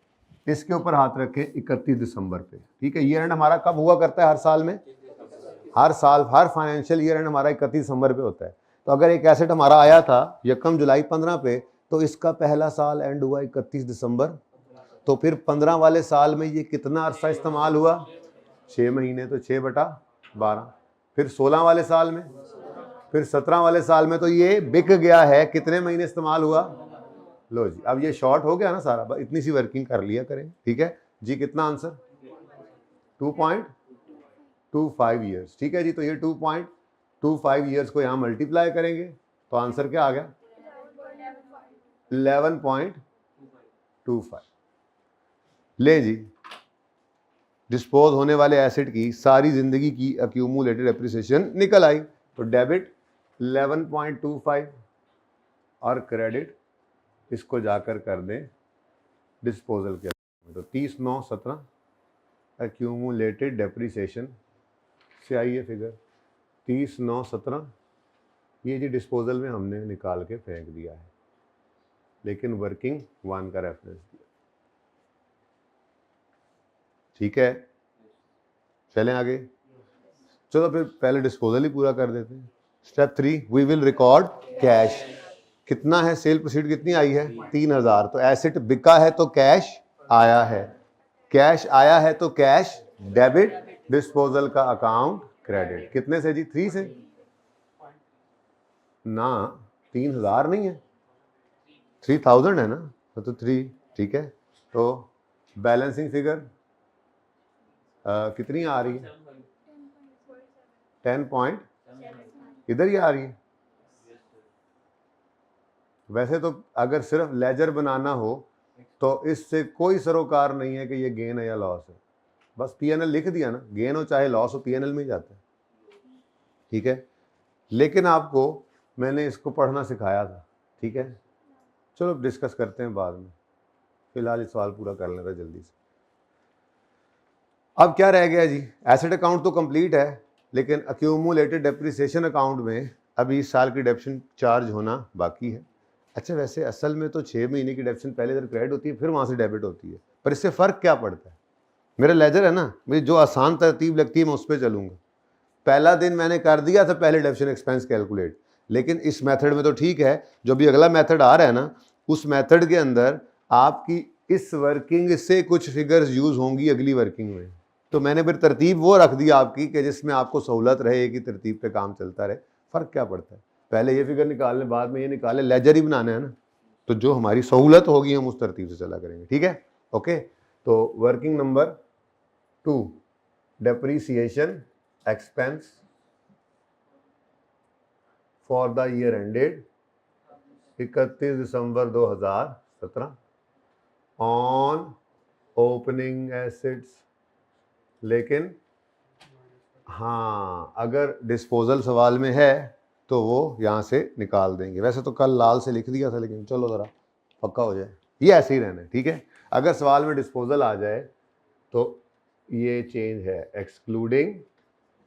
इसके ऊपर हाथ रखें 31 दिसंबर पे। ठीक है, ईयर एंड हमारा कब हुआ करता है? हर साल में, हर फाइनेंशियल ईयर एंड हमारा 31 दिसंबर पे होता है। तो अगर एक एसेट हमारा आया था यकम जुलाई 15 पे, तो इसका पहला साल एंड हुआ 31 दिसंबर, तो फिर 15 वाले साल में ये कितना अरसा इस्तेमाल हुआ? 6 महीने, तो 6/12। फिर 16 वाले साल में, फिर 17 वाले साल में तो ये बिक गया है, कितने महीने इस्तेमाल हुआ? लो जी, अब ये शॉर्ट हो गया ना सारा, इतनी सी वर्किंग कर लिया करें। ठीक है जी, कितना आंसर? 2 point 2.25 years. ठीक है जी, तो ये 2.25 ईयर्स को यहाँ मल्टीप्लाई करेंगे तो आंसर क्या आ गया 11.25। ले जी, डिस्पोज होने वाले एसेट की सारी जिंदगी की अक्यूमुलेटेड एप्रिसिएशन निकल आई। तो डेबिट 11.25 और क्रेडिट इसको जाकर कर दें डिस्पोजल के। तो 30/9/17 अक्यूमुलेटेड डेप्रिसिएशन से आई है फिगर 30/9/17। ये जी डिस्पोजल में हमने निकाल के फेंक दिया है, लेकिन वर्किंग 1 का रेफरेंस दिया। ठीक है, चलें आगे। चलो फिर पहले डिस्पोजल ही पूरा कर देते हैं। Step 3, we will record cash. कितना है सेल प्रोसीड, कितनी आई है 3000। तो एसेट बिका है तो कैश आया है, कैश आया है तो कैश डेबिट, डिस्पोजल का अकाउंट क्रेडिट। कितने से जी 3 से ना, 3000 नहीं है 3000 है ना, तो 3। ठीक है, तो बैलेंसिंग फिगर कितनी आ रही है 10 पॉइंट, इधर ही आ रही है। वैसे तो अगर सिर्फ लेजर बनाना हो तो इससे कोई सरोकार नहीं है कि ये गेन है या लॉस है, बस पीएनएल लिख दिया ना, गेन हो चाहे लॉस हो पीएनएल में ही जाता है। ठीक है, लेकिन आपको मैंने इसको पढ़ना सिखाया था। ठीक है, चलो डिस्कस करते हैं बाद में, फिलहाल इस सवाल पूरा कर लेते हैं जल्दी से। अब क्या रह गया जी, एसेट अकाउंट तो कंप्लीट है, लेकिन अक्यूमुलेटेड डेप्रिसिएशन अकाउंट में अभी इस साल की डेप्शन चार्ज होना बाकी है। अच्छा, वैसे असल में तो 6 महीने की डेप्शन पहले इधर क्रेडिट होती है, फिर वहाँ से डेबिट होती है, पर इससे फ़र्क क्या पड़ता है। मेरा लेजर है ना, मुझे जो आसान तरतीब लगती है मैं उस पर चलूँगा। पहला दिन मैंने कर दिया था पहले डेप्शन एक्सपेंस कैलकुलेट, लेकिन इस मेथड में तो ठीक है, जो भी अगला मेथड आ रहा है ना, उस मेथड के अंदर आपकी इस वर्किंग से कुछ फिगर्स यूज़ होंगी अगली वर्किंग में। तो मैंने फिर तरतीब वो रख दी आपकी कि जिसमें आपको सहूलत रहे कि तरतीब पे काम चलता रहे। फ़र्क क्या पड़ता है, पहले ये फिगर निकाल लें बाद में ये निकालें, लेजर ही बनाना है ना, तो जो हमारी सहूलत होगी हम उस तरतीब से चला करेंगे। ठीक है, ओके। तो working number 2, depreciation expense for the year ended 31 December 2017 on opening assets. लेकिन हाँ, अगर डिस्पोजल सवाल में है तो वो यहाँ से निकाल देंगे। वैसे तो कल लाल से लिख दिया था, लेकिन चलो ज़रा पक्का हो जाए, ये ऐसे ही रहना है। ठीक है, अगर सवाल में डिस्पोजल आ जाए तो ये चेंज है, एक्सक्लूडिंग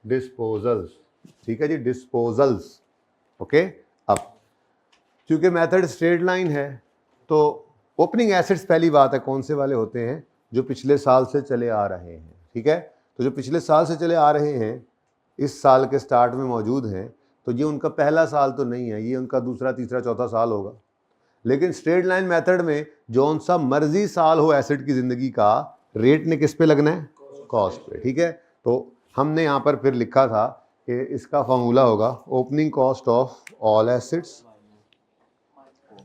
डिस्पोजल्स। ठीक है जी, डिस्पोजल्स। ओके, अब क्योंकि मेथड स्ट्रेट लाइन है तो ओपनिंग एसेट्स पहली बात है कौन से वाले होते हैं, जो पिछले साल से चले आ रहे हैं। ठीक है, तो जो पिछले साल से चले आ रहे हैं इस साल के स्टार्ट में मौजूद हैं, तो ये उनका पहला साल तो नहीं है, ये उनका दूसरा तीसरा चौथा साल होगा। लेकिन स्ट्रेट लाइन मेथड में जौन सा मर्जी साल हो एसेट की ज़िंदगी का, रेट ने किस पे लगना है, कॉस्ट पे। ठीक है, तो हमने यहाँ पर फिर लिखा था कि इसका फॉर्मूला होगा opening cost of all assets,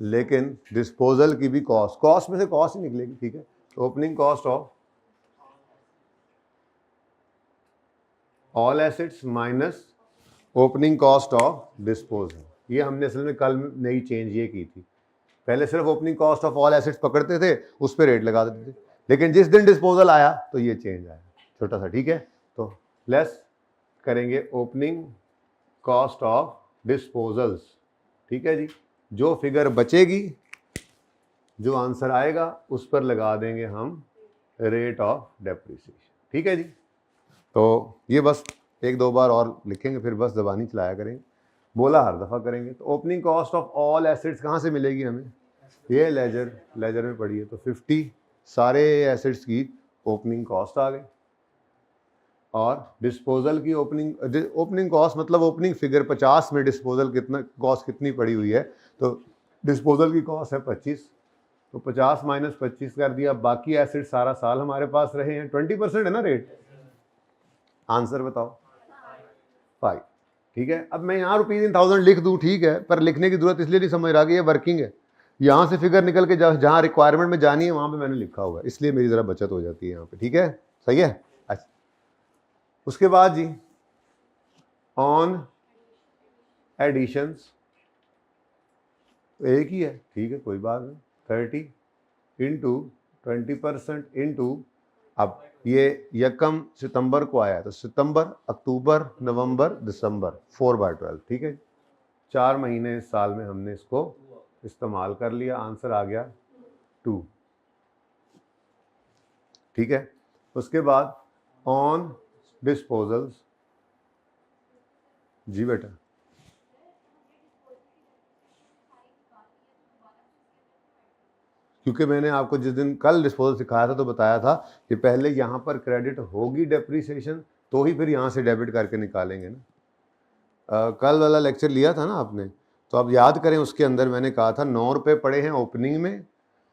लेकिन डिस्पोजल की भी कॉस्ट में से कॉस्ट ही निकलेगी। ठीक है, opening cost of all assets minus opening cost of disposal. ये हमने असल में कल नई चेंज ये की थी, पहले सिर्फ opening cost of all assets पकड़ते थे, उस पर रेट लगा देते थे, लेकिन जिस दिन डिस्पोजल आया तो ये चेंज आया छोटा सा। ठीक है, तो लेस करेंगे ओपनिंग कॉस्ट ऑफ डिस्पोजल्स। ठीक है जी, जो फिगर बचेगी, जो आंसर आएगा उस पर लगा देंगे हम रेट ऑफ डेप्रिसिएशन। ठीक है जी, तो ये बस 1-2 बार और लिखेंगे, फिर बस ज़बानी चलाया करेंगे, बोला हर दफ़ा करेंगे। तो opening cost of all assets कहाँ से मिलेगी हमें, ये लेजर में पड़ी है, तो 50 सारे एसेट्स की ओपनिंग कॉस्ट आ गई। और डिस्पोजल की ओपनिंग कॉस्ट मतलब ओपनिंग फिगर 50 में डिस्पोजल कॉस्ट कितनी पड़ी हुई है, तो डिस्पोजल की कॉस्ट है 25, तो 50 माइनस 25 कर दिया, बाकी एसेट सारा साल हमारे पास रहे हैं। 20% है ना रेट, आंसर बताओ 5। ठीक है, अब मैं यहाँ ₹1000 लिख दूँ, ठीक है, पर लिखने की जरूरत इसलिए नहीं समझ रहा कि ये वर्किंग है, यहाँ से फिगर निकल के जहाँ रिक्वायरमेंट में जानी है वहाँ पे मैंने लिखा हुआ है, इसलिए मेरी ज़रा बचत हो जाती है यहाँ पे। ठीक है, सही है। अच्छा, उसके बाद जी ऑन एडिशंस एक ही है, ठीक है कोई बात नहीं, 30 इंटू 20% इंटू, अब ये यकम सितंबर को आया है तो सितंबर, अक्टूबर, नवंबर, दिसंबर, 4/12, ठीक है। 4 महीने इस साल में हमने इसको इस्तेमाल कर लिया, आंसर आ गया 2, ठीक है। उसके बाद ऑन डिस्पोजल्स, जी बेटा, क्योंकि मैंने आपको जिस दिन कल डिस्पोजल सिखाया था तो बताया था कि पहले यहाँ पर क्रेडिट होगी डेप्रीसिएशन, तो ही फिर यहाँ से डेबिट करके निकालेंगे ना। कल वाला लेक्चर लिया था ना आपने, तो आप याद करें, उसके अंदर मैंने कहा था 9 रुपये पड़े हैं ओपनिंग में,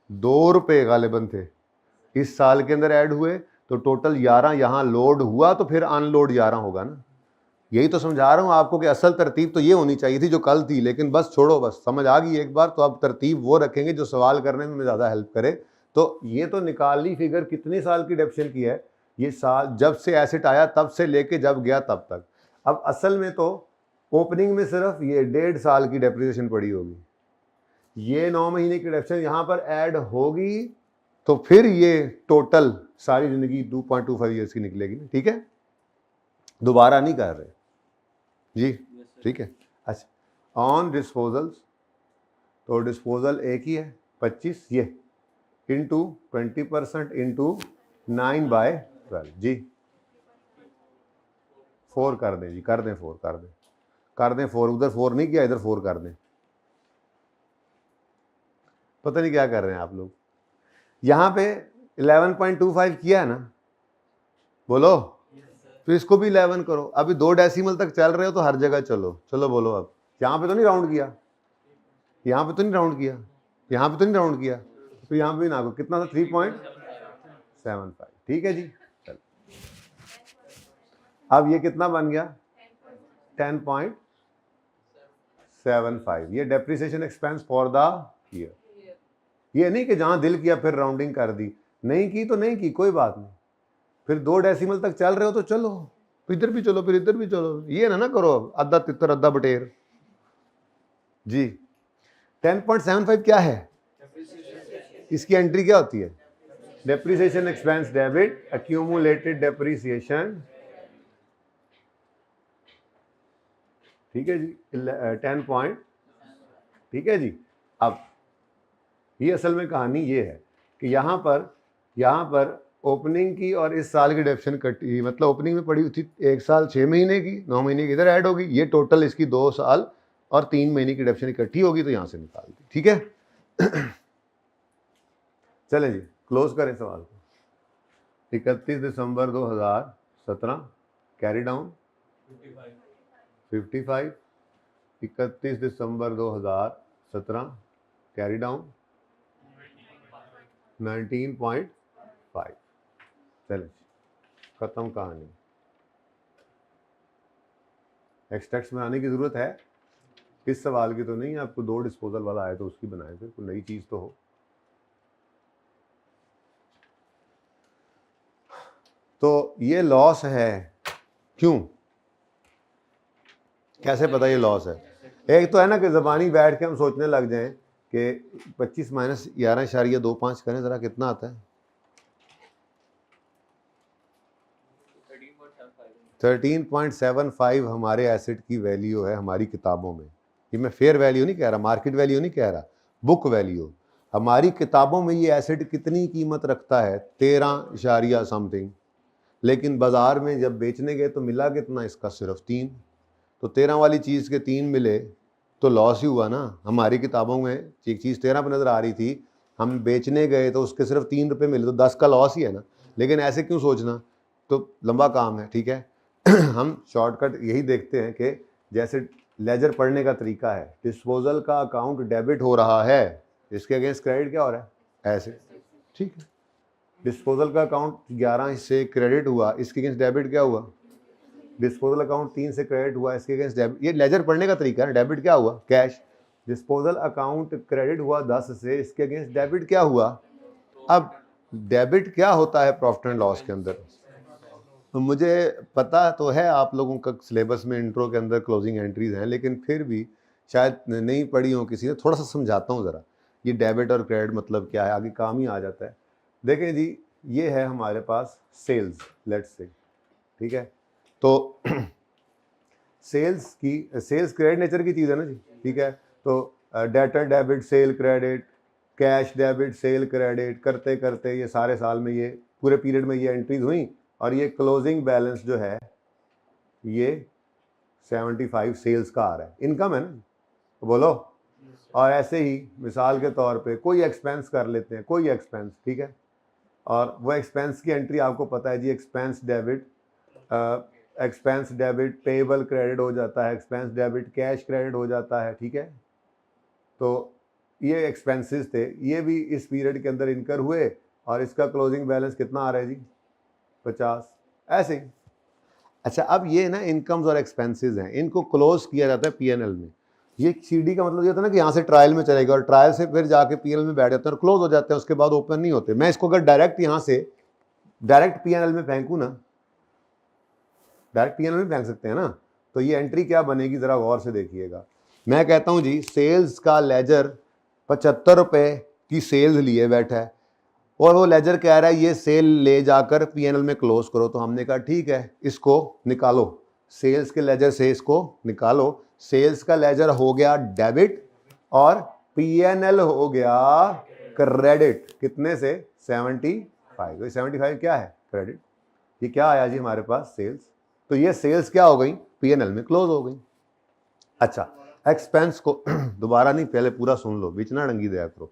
2 रुपये गालिबन थे इस साल के अंदर ऐड हुए, तो टोटल 11 यहाँ लोड हुआ, तो फिर अनलोड 11 होगा ना। यही तो समझा रहा हूँ आपको कि असल तरतीब तो ये होनी चाहिए थी जो कल थी, लेकिन बस छोड़ो, बस समझ आ गई एक बार, तो अब तरतीब वो रखेंगे जो सवाल करने में ज़्यादा हेल्प करे। तो ये तो निकाली फिगर कितने साल की डेप्शन की है, ये साल जब से एसेट आया तब से लेके जब गया तब तक। अब असल में तो ओपनिंग में सिर्फ ये 1.5 साल की डेप्रिसिएशन पड़ी होगी, ये 9 महीने की डेप्शन यहाँ पर ऐड होगी, तो फिर ये टोटल सारी जिंदगी 2.25 ईयर्स की निकलेगी, ठीक है। दोबारा नहीं कर रहे जी, ठीक है। अच्छा, ऑन डिस्पोजल्स, तो डिस्पोजल एक ही है 25, ये इंटू 20% इंटू 9/12 जी, 4 कर दें जी, कर दें 4, कर दें 4, उधर 4 नहीं किया, इधर 4 कर दें। पता नहीं क्या कर रहे हैं आप लोग, यहाँ पे 11.25 किया है ना, बोलो, तो इसको भी 11 करो। अभी 2 डेसिमल तक चल रहे हो तो हर जगह चलो, चलो बोलो। अब यहाँ पे तो नहीं राउंड किया, यहाँ पे तो नहीं राउंड किया, यहाँ पे तो नहीं राउंड किया, तो यहाँ पे भी ना, कितना था 3.75, ठीक है जी। चलो अब ये कितना बन गया 10.75, ये depreciation expense for the year. ये नहीं कि जहाँ दिल किया फिर राउंडिंग कर दी, नहीं की तो नहीं की, कोई बात नहीं, फिर 2 डेसिमल तक चल रहे हो तो चलो, तो इधर भी चलो, फिर इधर भी चलो, ये ना करो अद्धा तितर अद्धा बटेर जी। 10.75 क्या है, इसकी एंट्री क्या होती है, depreciation expense debit, accumulated depreciation, ठीक है जी, 10 पॉइंट, ठीक है जी। अब ये असल में कहानी ये है कि यहाँ पर ओपनिंग की और इस साल की डेप्शन कटी, मतलब ओपनिंग में पड़ी थी 1 साल 6 महीने की, 9 महीने की इधर ऐड होगी, ये टोटल इसकी 2 साल और 3 महीने की डेप्शन इकट्ठी होगी, तो यहाँ से निकाल दी, ठीक है। चलें जी, क्लोज करें सवाल को। 31 दिसंबर 2017 कैरी डाउन 55, 31 दिसंबर 2017 कैरी डाउन 19.5। चलें, खत्म कहानी। एक्सट्रैक्ट्स बनाने की ज़रूरत है, इस सवाल की तो नहीं, आपको 2 डिस्पोजल वाला आया तो उसकी बनाए, फिर कोई नई चीज़ तो हो। तो ये लॉस है, क्यों, कैसे पता ये लॉस है। एक तो है ना कि ज़बानी बैठ के हम सोचने लग जाएं कि 25 माइनस 11.25 करें ज़रा, कितना आता है 13.75 हमारे एसेट की वैल्यू है हमारी किताबों में। ये मैं फेयर वैल्यू नहीं कह रहा, मार्केट वैल्यू नहीं कह रहा, बुक वैल्यू। हमारी किताबों में ये एसेट कितनी कीमत रखता है 13 समथिंग, लेकिन बाज़ार में जब बेचने गए तो मिला कितना, इसका सिर्फ 3, तो 13 वाली चीज़ के 3 मिले तो लॉस ही हुआ ना। हमारी किताबों में एक चीज़ 13 पर नज़र आ रही थी, हम बेचने गए तो उसके सिर्फ 3 रुपये मिले, तो 10 का लॉस ही है ना। लेकिन ऐसे क्यों सोचना, तो लंबा काम है, ठीक है। हम शॉर्टकट यही देखते हैं कि जैसे लेजर पढ़ने का तरीका है, डिस्पोजल का अकाउंट डेबिट हो रहा है, इसके अगेंस्ट क्रेडिट क्या हो रहा है, ऐसे, ठीक है। डिस्पोजल का अकाउंट 11 से क्रेडिट हुआ, इसके अगेंस्ट डेबिट क्या हुआ, डिस्पोजल अकाउंट 3 से क्रेडिट हुआ, इसके अगेंस्ट डेबिट। ये लेजर पढ़ने का तरीका है। डेबिट क्या हुआ, कैश। डिस्पोजल अकाउंट क्रेडिट हुआ 10 से, इसके अगेंस्ट डेबिट क्या हुआ। अब डेबिट क्या होता है प्रॉफिट एंड लॉस के अंदर, मुझे पता तो है आप लोगों का सिलेबस में इंट्रो के अंदर क्लोजिंग एंट्रीज हैं, लेकिन फिर भी शायद नहीं पढ़ी हो किसी ने, थोड़ा सा समझाता हूँ ज़रा। ये डेबिट और क्रेडिट मतलब क्या है, आगे काम ही आ जाता है। देखें जी, ये है हमारे पास सेल्स, लेट्स से, ठीक है। तो सेल्स क्रेडिट नेचर की चीज़ है ना जी, ठीक है। तो debtor debit cell credit, cash debit cell credit करते करते ये सारे साल में, ये पूरे पीरियड में ये एंट्रीज हुई, और ये क्लोजिंग बैलेंस जो है ये 75 सेल्स का आ रहा है, इनकम है ना, तो बोलो। और ऐसे ही मिसाल के तौर पे कोई एक्सपेंस कर लेते हैं, कोई एक्सपेंस, ठीक है, और वो एक्सपेंस की एंट्री आपको पता है जी, एक्सपेंस डेबिट पेएबल क्रेडिट हो जाता है, एक्सपेंस डेबिट कैश क्रेडिट हो जाता है, ठीक है। तो ये एक्सपेंसेस थे, ये भी इस पीरियड के अंदर इनकर हुए, और इसका क्लोजिंग बैलेंस कितना आ रहा है जी, 50, ऐसे ही। अच्छा, अब ये ना इनकम्स और एक्सपेंसेस हैं, इनको क्लोज किया जाता है पीएनएल में। ये सीडी का मतलब ये होता है ना कि यहाँ से ट्रायल में चलेगा, और ट्रायल से फिर जाके पीएनएल में बैठ जाते हैं और क्लोज हो जाते हैं, उसके बाद ओपन नहीं होते। मैं इसको अगर डायरेक्ट यहाँ से डायरेक्ट पीएनएल में फेंकूँ ना, डायरेक्ट पीएनएल में फेंक सकते हैं ना, तो ये एंट्री क्या बनेगी ज़रा गौर से देखिएगा। मैं कहता हूँ जी, सेल्स का लेजर 75 रुपये की सेल्स लिए बैठा है, और वो लेजर कह रहा है ये सेल ले जाकर पीएनएल में क्लोज करो। तो हमने कहा ठीक है, इसको निकालो, सेल्स के लेजर से इसको निकालो। सेल्स का लेजर हो गया डेबिट, और पीएनएल हो गया क्रेडिट। कितने से? 75। 75 क्या है? क्रेडिट। ये क्या आया जी हमारे पास? सेल्स। तो ये सेल्स क्या हो गई? पीएनएल में क्लोज हो गई। अच्छा, एक्सपेंस को दोबारा नहीं, पहले पूरा सुन लो, बीच ना डंगी दिया करो।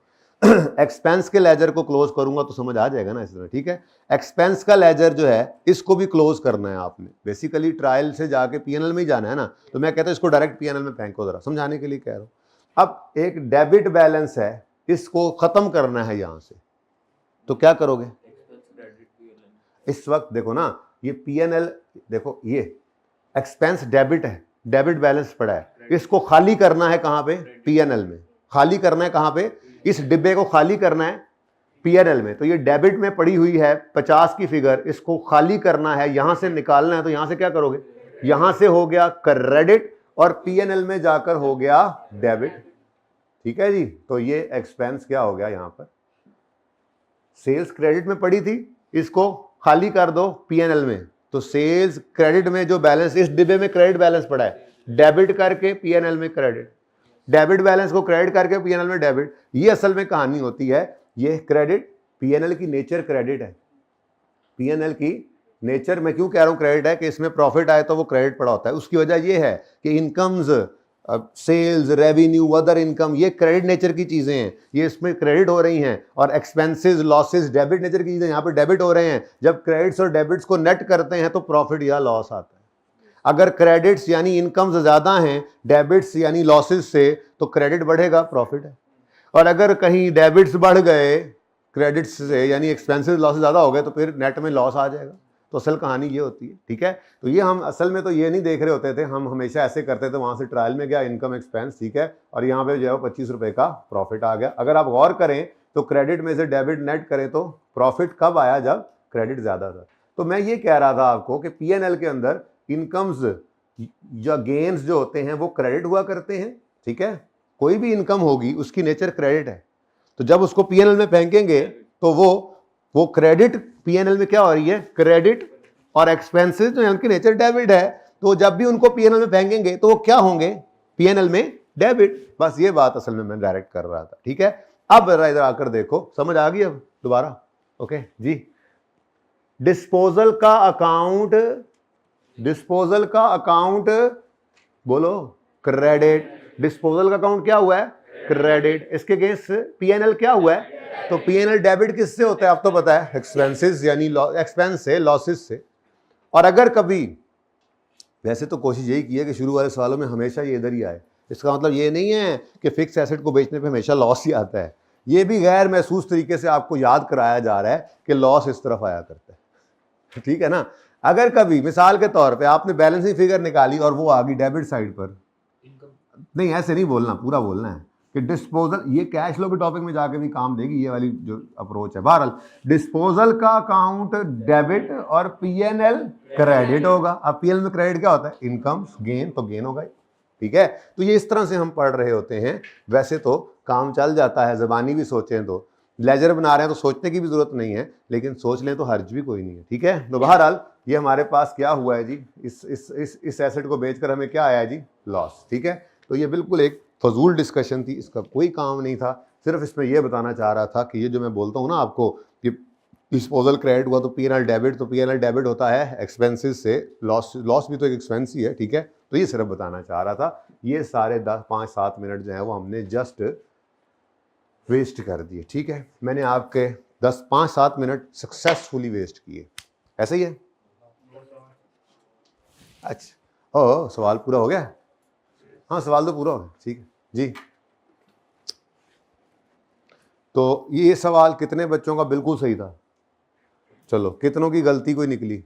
एक्सपेंस के लेजर को क्लोज करूंगा तो समझ आ जाएगा ना इस तरह, ठीक है। एक्सपेंस का लेजर जो है इसको भी क्लोज करना है आपने, बेसिकली ट्रायल से जाके पीएनएल में ही जाना है ना, तो मैं कहता हूं इसको डायरेक्ट पीएनएल में फेंको, जरा समझाने के लिए कह रहा हूं। अब एक डेबिट बैलेंस है, इसको खत्म करना है यहां से, तो क्या करोगे? इस वक्त देखो ना, ये पीएनएल, देखो ये एक्सपेंस डेबिट है, डेबिट बैलेंस पड़ा है, इसको खाली करना है कहां पे? पीएनएल में। खाली करना है कहां पे? इस डिब्बे को खाली करना है पीएनएल में। तो ये डेबिट में पड़ी हुई है 50 की फिगर, इसको खाली करना है, यहां से निकालना है। तो यहां से क्या करोगे? यहां से हो गया क्रेडिट, और पीएनएल में जाकर हो गया डेबिट, ठीक है जी। तो ये एक्सपेंस क्या हो गया? यहां पर सेल्स क्रेडिट में पड़ी थी, इसको खाली कर दो पीएनएल में। तो सेल्स क्रेडिट में जो बैलेंस, इस डिब्बे में क्रेडिट बैलेंस पड़ा है, डेबिट करके पीएनएल में क्रेडिट, डेबिट बैलेंस को क्रेडिट करके पीएनएल में डेबिट। ये असल में कहानी होती है। ये क्रेडिट, पीएनएल की नेचर क्रेडिट है। पीएनएल की नेचर, मैं क्यों कह रहा हूं क्रेडिट है, कि इसमें प्रॉफिट आए तो वो क्रेडिट पड़ा होता है। उसकी वजह ये है कि incomes, sales, revenue, other income, ये क्रेडिट नेचर की चीजें हैं, ये इसमें क्रेडिट हो रही हैं। और एक्सपेंसेस, लॉसेस, डेबिट नेचर की चीजें यहाँ पे डेबिट हो रहे हैं। जब क्रेडिट्स और डेबिट्स को नेट करते हैं तो प्रॉफिट या लॉस आता है। अगर क्रेडिट्स यानी इनकम्स ज्यादा हैं डेबिट्स यानी लॉसेस से, तो क्रेडिट बढ़ेगा, प्रॉफिट है। और अगर कहीं डेबिट्स बढ़ गए क्रेडिट्स से, यानी एक्सपेंसेस लॉसेस ज्यादा हो गए, तो फिर नेट में लॉस आ जाएगा। तो असल कहानी ये होती है, ठीक है। तो ये हम असल में तो ये नहीं देख रहे होते थे, हम हमेशा ऐसे करते थे, वहां से ट्रायल में गया इनकम एक्सपेंस, ठीक है, और यहाँ पे जो है 25 रुपए का प्रॉफिट आ गया। अगर आप गौर करें तो क्रेडिट में से डेबिट नेट करें तो प्रॉफिट कब आया? जब क्रेडिट ज्यादा था। तो मैं ये कह रहा था आपको कि पीएनएल के अंदर इनकम्स या गेन्स जो होते हैं वो क्रेडिट हुआ करते हैं, ठीक है। कोई भी इनकम होगी उसकी नेचर क्रेडिट है, तो जब उसको पीएनएल में फेंकेंगे तो वो क्रेडिट, पीएनएल में क्या हो रही है? क्रेडिट। और एक्सपेंसेस जो है उनकी नेचर डेबिट है, तो जब भी उनको पीएनएल में फेंकेंगे तो वो क्या होंगे? पीएनएल में डेबिट। बस ये बात असल में मैं डायरेक्ट कर रहा था, ठीक है। अब इधर आकर देखो, समझ आ गई अब दोबारा? ओके जी। डिस्पोजल का अकाउंट, डिस्पोजल का अकाउंट बोलो क्रेडिट। डिस्पोजल का अकाउंट क्या हुआ है? क्रेडिट। इसके अगेंस्ट पीएनएल क्या हुआ है? तो पीएनएल डेबिट किससे होता है? आप तो पता है, एक्सपेंसेस यानी एक्सपेंस से, लॉसेस से। और अगर कभी, वैसे तो कोशिश यही की है कि शुरू वाले सालों में हमेशा ये इधर ही आए, इसका मतलब ये नहीं है कि फिक्स एसेट को बेचने पे हमेशा लॉस ही आता है। ये भी गैर महसूस तरीके से आपको याद कराया जा रहा है कि लॉस इस तरफ आया करता है, ठीक है ना। अगर कभी मिसाल के तौर पे आपने बैलेंसिंग फिगर निकाली और वो आ गई डेबिट साइड पर, नहीं ऐसे नहीं बोलना, पूरा बोलना है कि डिस्पोजल, ये कैश फ्लो के टॉपिक में जाके भी काम देगी ये वाली जो अप्रोच है। बहरहाल डिस्पोजल का अकाउंट डेबिट और पीएनएल क्रेडिट होगा। अब पीएनएल में क्रेडिट क्या होता है? इनकम गेन, तो गेन होगा ही, ठीक है। तो ये इस तरह से हम पढ़ रहे होते हैं। वैसे तो काम चल जाता है, जबानी भी सोचें तो, लेजर बना रहे हैं तो सोचने की भी जरूरत नहीं है, लेकिन सोच लें तो हर्ज भी कोई नहीं है, ठीक है। तो बहरहाल ये हमारे पास क्या हुआ है जी, इस एसेट को बेचकर हमें क्या आया जी? लॉस, ठीक है। तो ये बिल्कुल एक फजूल डिस्कशन थी, इसका कोई काम नहीं था। सिर्फ इसमें यह बताना चाह रहा था कि ये जो मैं बोलता हूँ ना आपको कि डिस्पोजल क्रेडिट हुआ तो पीएनएल डेबिट, तो पीएनएल डेबिट होता है एक्सपेंसेस से, लॉस भी तो एक एक्सपेंस ही है, ठीक है। तो ये सिर्फ बताना चाह रहा था। ये सारे 5-7 मिनट जो है वो हमने जस्ट वेस्ट कर दिए, ठीक है। मैंने आपके 5-7 मिनट सक्सेसफुली वेस्ट किए, ऐसा ही है। अच्छा, ओ सवाल पूरा हो गया? हाँ सवाल तो पूरा हो गया, ठीक है जी। तो ये सवाल कितने बच्चों का बिल्कुल सही था? चलो, कितनों की गलती कोई निकली?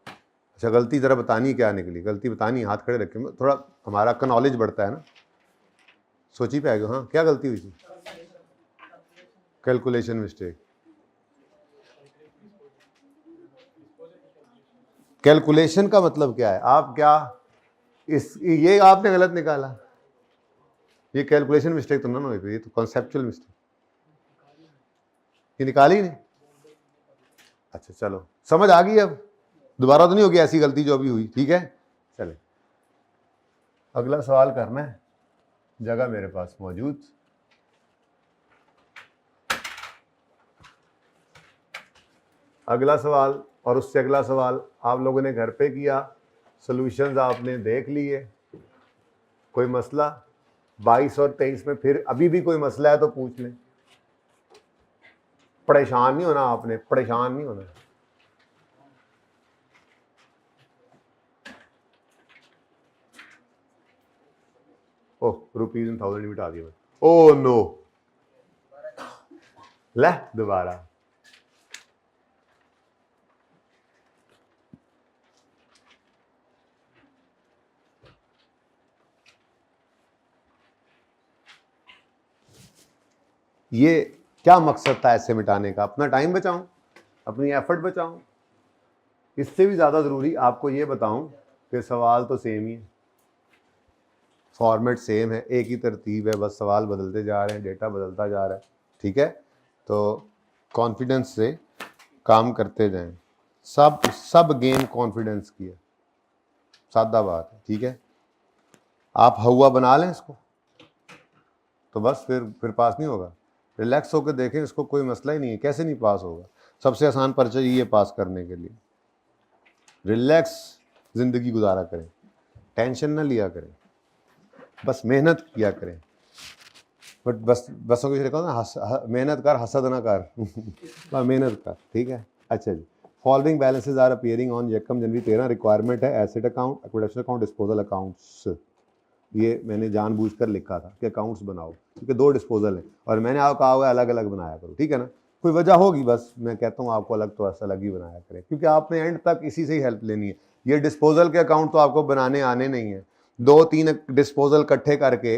अच्छा, गलती जरा बतानी क्या निकली, गलती बतानी, हाथ खड़े रखे, थोड़ा हमारा का नॉलेज बढ़ता है ना, सोची पे आएगा। हाँ, क्या गलती हुई थी? Calculation mistake. कैलकुलेशन का मतलब क्या है? आप क्या ये आपने गलत निकाला? ये कैलकुलेशन मिस्टेक तो ना हुई, ये तो कॉन्सेप्चुअल मिस्टेक, ये निकाली नहीं। अच्छा चलो, समझ आ गई। अब दोबारा तो नहीं होगी ऐसी गलती जो अभी हुई, ठीक है। चले, अगला सवाल करना है, जगह मेरे पास मौजूद। अगला सवाल और उससे अगला सवाल आप लोगों ने घर पे किया, सॉल्यूशंस आपने देख लिए। कोई मसला 22 और 23 में फिर अभी भी कोई मसला है तो पूछ लें, परेशान नहीं होना आपने, परेशान नहीं होना। ओह, ₹1000 लिमिट आ गई। ओह नो, ले दोबारा। ये क्या मकसद था ऐसे मिटाने का? अपना टाइम बचाऊं, अपनी एफर्ट बचाऊं। इससे भी ज़्यादा ज़रूरी आपको ये बताऊं कि सवाल तो सेम ही है, फॉर्मेट सेम है, एक ही तरतीब है, बस सवाल बदलते जा रहे हैं, डेटा बदलता जा रहा है, ठीक है। तो कॉन्फिडेंस से काम करते जाएं, सब गेम कॉन्फिडेंस की है, सादा बात है, ठीक है। आप हवा बना लें इसको तो बस फिर पास नहीं होगा। रिलैक्स होकर देखें, इसको कोई मसला ही नहीं है, कैसे नहीं पास होगा। सबसे आसान पर्चा ये पास करने के लिए, रिलैक्स ज़िंदगी गुजारा करें, टेंशन ना लिया करें, बस मेहनत किया करें। बट बस कुछ लिखा ना, मेहनत कर हसद ना कर मेहनत कर, ठीक है। अच्छा जी, following balances are appearing on यकम जनवरी 13। रिक्वायरमेंट है asset account, acquisition account, disposal accounts. ये मैंने जानबूझकर लिखा था कि अकाउंट्स बनाओ, क्योंकि 2 डिस्पोजल है और मैंने आपको कहा हुआ अलग अलग बनाया करो, ठीक है ना। कोई वजह होगी, बस मैं कहता हूँ आपको अलग तो अलग ही बनाया करें, क्योंकि आपने एंड तक इसी से ही हेल्प लेनी है। ये डिस्पोजल के अकाउंट तो आपको बनाने आने नहीं है। 2-3 डिस्पोजल इकट्ठे करके,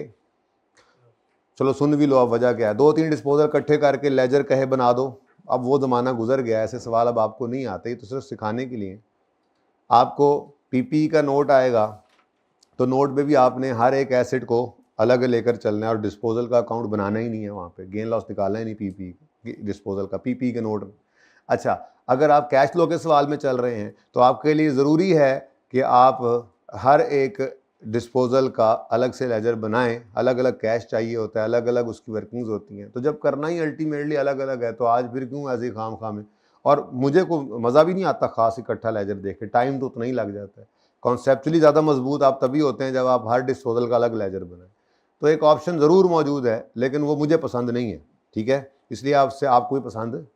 चलो सुन भी लो अब वजह क्या है, 2-3 डिस्पोजल इकट्ठे करके लेजर कहे बना दो। अब वो ज़माना गुजर गया, ऐसे सवाल अब आपको नहीं आते, तो सिर्फ सिखाने के लिए। आपको पीपी का नोट आएगा तो नोट में भी आपने हर एक एसेट को अलग लेकर चलना है और डिस्पोजल का अकाउंट बनाना ही नहीं है, वहाँ पे गेन लॉस निकालना ही नहीं पीपी डिस्पोजल का, पीपी के नोट। अच्छा, अगर आप कैश फ्लो के सवाल में चल रहे हैं तो आपके लिए ज़रूरी है कि आप हर एक डिस्पोजल का अलग से लेजर बनाएं, अलग अलग कैश चाहिए होता है, अलग अलग उसकी वर्किंग्स होती हैं। तो जब करना ही अल्टीमेटली अलग अलग है तो आज फिर क्यों ऐसे खाम खामे, और मुझे को मज़ा भी नहीं आता खास इकट्ठा लेजर देख के, टाइम तो उतना ही लग जाता है। कॉन्सेप्चुअली ज़्यादा मजबूत आप तभी होते हैं जब आप हर डिस्पोजल का अलग लेजर बनाएं। तो एक ऑप्शन ज़रूर मौजूद है, लेकिन वो मुझे पसंद नहीं है, ठीक है, इसलिए आपको भी पसंद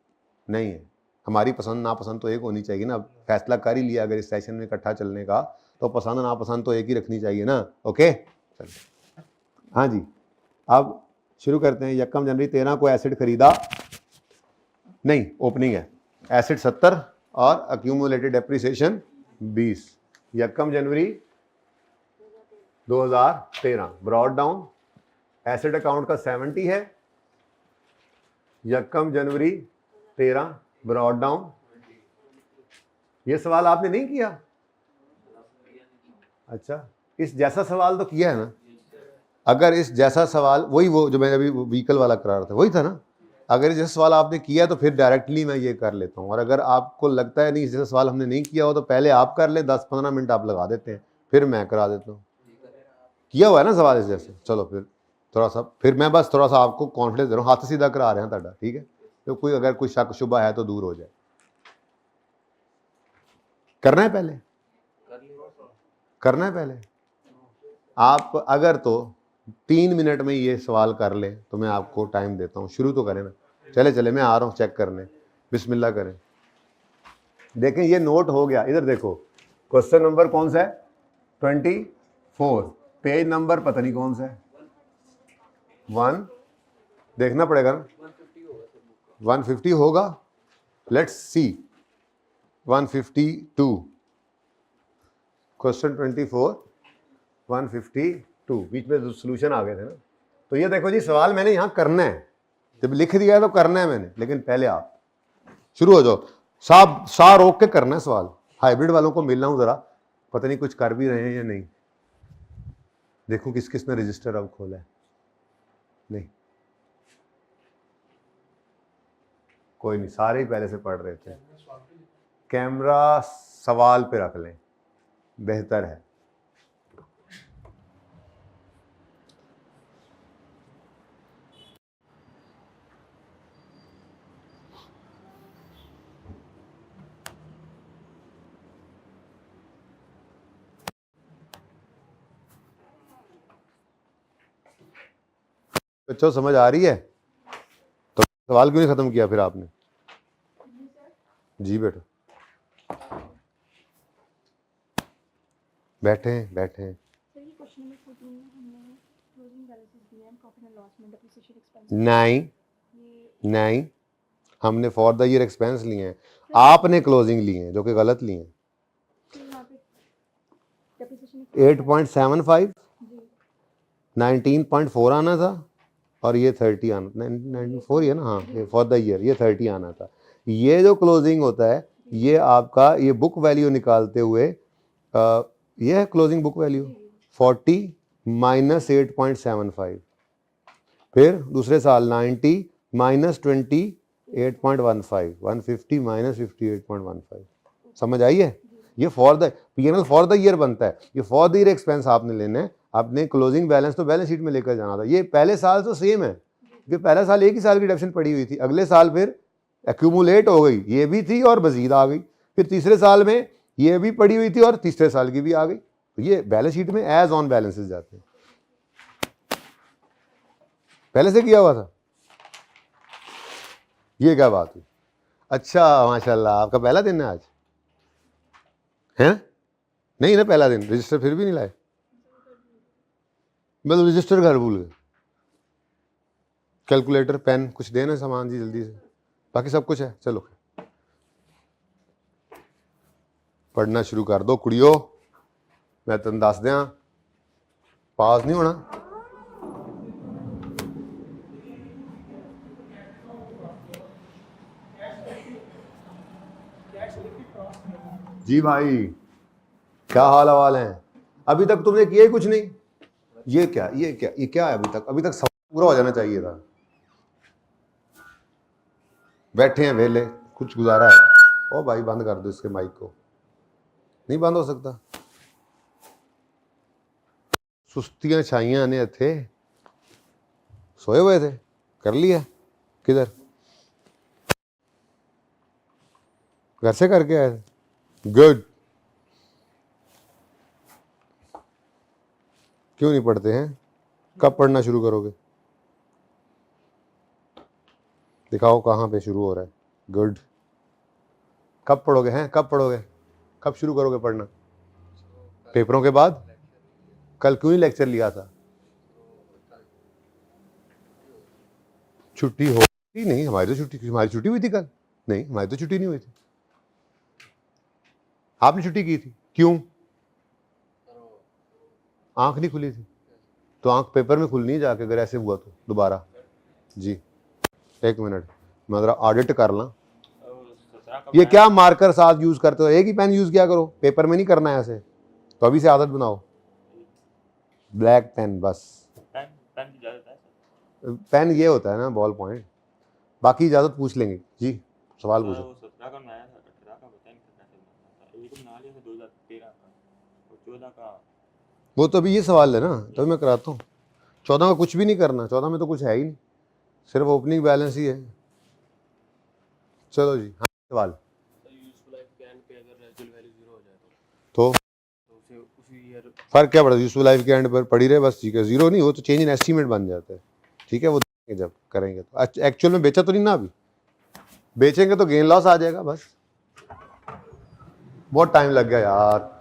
नहीं है। हमारी पसंद नापसंद तो एक होनी चाहिए ना, फैसला कर ही लिया अगर इस सेशन में इकट्ठा चलने का, तो पसंद नापसंद तो एक ही रखनी चाहिए ना। ओके, चलिए, हाँ जी, अब शुरू करते हैं। 1 जनवरी 13 को एसिड खरीदा नहीं, ओपनिंग है, एसिड 70 और अक्यूमुलेटेड डेप्रिसिएशन 20। 1 जनवरी 2013 ब्रॉड डाउन एसेट अकाउंट का 70 है, यकम जनवरी 13 ब्रॉड डाउन। ये सवाल आपने नहीं किया? अच्छा, इस जैसा सवाल तो किया है ना? अगर इस जैसा सवाल वही वो जो मैं अभी व्हीकल वाला करा रहा था वही था ना? अगर इस जैसा सवाल आपने किया तो फिर डायरेक्टली मैं ये कर लेता हूँ, और अगर आपको लगता है नहीं इस जैसा सवाल हमने नहीं किया हो तो पहले आप कर लें, 10-15 मिनट आप लगा देते हैं, फिर मैं करा देता हूँ। किया हुआ है ना सवाल इस जैसे? चलो फिर थोड़ा सा, फिर मैं बस थोड़ा सा आपको कॉन्फिडेंस दे रहा हूँ, हाथ सीधा करा रहे हैं ताड़ा, ठीक है? तो कोई अगर कोई शक शुबा है तो दूर हो जाए। करना है पहले, करना है पहले। आप अगर तो 3 मिनट में ये सवाल कर लें तो मैं आपको टाइम देता हूँ, शुरू तो करें ना। चले चले मैं आ रहा हूँ चेक करने, बिस्मिल्लाह करें। देखें ये नोट हो गया, इधर देखो क्वेश्चन नंबर कौन सा है? 24। पेज नंबर पता नहीं कौन सा है, 1 देखना पड़ेगा ना, 150 होगा। लेट्स सी 152 क्वेश्चन 24 152 बीच में सोल्यूशन आ गए थे ना। तो ये देखो जी सवाल मैंने यहाँ करना है, जब लिख दिया है तो करना है मैंने, लेकिन पहले आप शुरू हो जाओ, सा रोक के करना है सवाल। हाइब्रिड वालों को मिल रहा हूँ जरा, पता नहीं कुछ कर भी रहे हैं या नहीं। देखो किस किस ने रजिस्टर अब खोला है, नहीं कोई नहीं, सारे ही पहले से पढ़ रहे थे। कैमरा सवाल पे रख लें, बेहतर है। बच्चों समझ आ रही है? तो सवाल क्यों नहीं खत्म किया फिर आपने? जी बेटा बैठे हैं बैठे हैं। नहीं नहीं, हमने फॉर द ईयर एक्सपेंस लिए हैं, आपने क्लोजिंग लिए हैं जो कि गलत लिए हैं। 8.75 19.4 आना था और ये 30 आना, 94 ही है ना? हाँ, फॉर द ईयर ये 30 आना था। ये जो क्लोजिंग होता है ये आपका ये बुक वैल्यू निकालते हुए ये है क्लोजिंग बुक वैल्यू 40 माइनस 8.75, फिर दूसरे साल 90 माइनस 28.15, 150 माइनस 58.15। समझ आई है? ये for the PNL for the year बनता है, ये फॉर द ईयर एक्सपेंस आपने लेने हैं, आपने क्लोजिंग बैलेंस तो बैलेंस शीट में लेकर जाना था। ये पहले साल तो सेम है, क्योंकि पहला साल एक ही साल की डिडक्शन पड़ी हुई थी, अगले साल फिर एक्यूमुलेट हो गई, ये भी थी और मजीद आ गई, फिर तीसरे साल में ये भी पड़ी हुई थी और तीसरे साल की भी आ गई। तो ये बैलेंस शीट में एज ऑन बैलेंसेस जाते हैं, पहले से किया हुआ था। ये क्या बात हुई? अच्छा माशाल्लाह, आपका पहला दिन है आज? है नहीं ना पहला दिन, रजिस्टर फिर भी नहीं लाए? मतलब रजिस्टर घर भूल गए। कैलकुलेटर पेन कुछ देना सामान जी जल्दी से, बाकी सब कुछ है। चलो पढ़ना शुरू कर दो कुड़ियो, मैं तुम दस दिया पास नहीं होना। जी भाई क्या हाल हवाल है? अभी तक तुमने किया ही कुछ नहीं। ये क्या है? अभी तक सब पूरा हो जाना चाहिए था। बैठे हैं वेले, कुछ गुजारा है? ओ भाई बंद कर दो इसके माइक को, नहीं बंद हो सकता। सुस्तियां छाइयां ने थे, सोए हुए थे, कर लिया? किधर? घर से करके आए थे? गुड। क्यों नहीं पढ़ते हैं? कब पढ़ना शुरू करोगे? दिखाओ कहाँ पे शुरू हो रहा है। गुड। कब पढ़ोगे? हैं कब पढ़ोगे? कब शुरू करोगे पढ़ना? पेपरों के बाद? कल क्यों नहीं लेक्चर लिया था? छुट्टी हो नहीं? हमारी छुट्टी हुई थी कल? नहीं हमारी तो छुट्टी नहीं हुई थी। आपने छुट्टी की थी, क्यों? आंख नहीं खुली थी तो आंख पेपर में खुलनी है जाके, अगर ऐसे हुआ तो दोबारा। जी 1 मिनट मैं ज़रा ऑडिट कर ला। ये क्या मार्कर साथ यूज करते हो? एक ही पेन यूज किया करो, पेपर में नहीं करना है ऐसे। तो अभी से आदत बनाओ, ब्लैक पेन बस। पेन ये होता है ना बॉल पॉइंट, बाकी इजाजत पूछ लेंगे। जी सवाल पूछो। वो तो अभी ये सवाल है ना, तो मैं कराता हूँ। 14 का कुछ भी नहीं करना, 14 में तो कुछ है ही नहीं, सिर्फ ओपनिंग बैलेंस ही है। चलो जी हाँ सवाल। तो फर्क क्या पड़ा? यूजफुल लाइफ के एंड पर पड़ी रहे बस, ठीक है। जीरो नहीं, वो तो चेंज इन एस्टीमेट बन जाता है, ठीक है। वो जब करेंगे तो एक्चुअल में बेचा तो नहीं ना, अभी बेचेंगे तो गेन लॉस आ जाएगा बस। बहुत टाइम लग गया यार।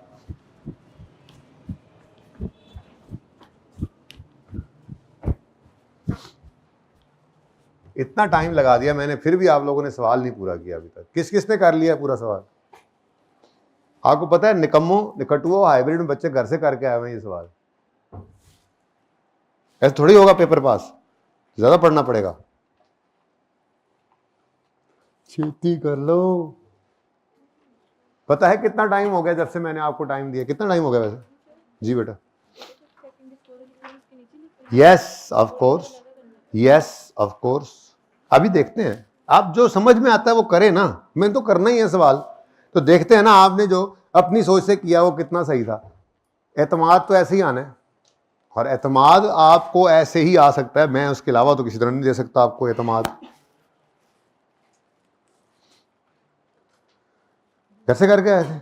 इतना टाइम लगा दिया मैंने, फिर भी आप लोगों ने सवाल नहीं पूरा किया अभी तक। किस किसने कर लिया पूरा सवाल? आपको पता है निकम्मो निकटुओ हाइब्रिड में बच्चे घर से करके आए हुए हैं ये सवाल। ऐसे थोड़ी होगा पेपर पास, ज्यादा पढ़ना पड़ेगा। छेती कर लो। पता है कितना टाइम हो गया जब से मैंने आपको टाइम दिया? कितना टाइम हो गया वैसे? जी बेटा। Yes of course, yes of course. अभी देखते हैं, आप जो समझ में आता है वो करें ना। मैंने तो करना ही है सवाल, तो देखते हैं ना आपने जो अपनी सोच से किया वो कितना सही था। एतमाद तो ऐसे ही आना है, और एतमाद आपको ऐसे ही आ सकता है, मैं उसके अलावा तो किसी तरह नहीं दे सकता आपको एतमाद। कैसे करके आए थे?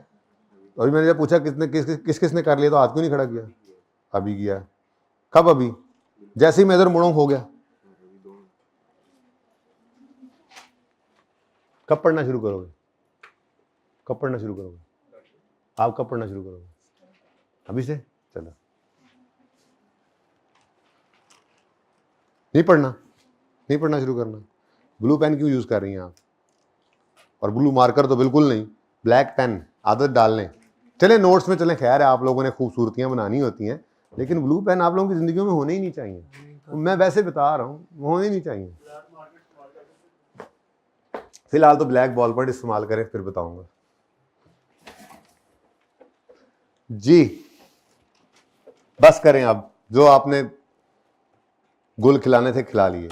अभी मैंने जब पूछा किसने कर लिया, तो हाथ क्यों नहीं खड़ा किया? अभी किया। कब? अभी जैसे ही मैं इधर मुड़ों हो गया। कब पढ़ना शुरू करोगे? कब पढ़ना शुरू करोगे? आप कब पढ़ना शुरू करोगे? अभी से? चलो, नहीं पढ़ना, नहीं पढ़ना शुरू करना। ब्लू पेन क्यों यूज कर रही हैं आप? और ब्लू मार्कर तो बिल्कुल नहीं, ब्लैक पेन आदत डालने। चले नोट्स में चलें, खैर है आप लोगों ने खूबसूरतियां बनानी होती हैं, लेकिन ब्लू पेन आप लोगों की जिंदगी में होने ही नहीं चाहिए। मैं वैसे बता रहा हूँ, होने ही नहीं चाहिए। फिलहाल तो ब्लैक बॉल पॉइंट इस्तेमाल करें, फिर बताऊंगा। जी बस करें अब, जो आपने गुल खिलाने थे खिला लिए,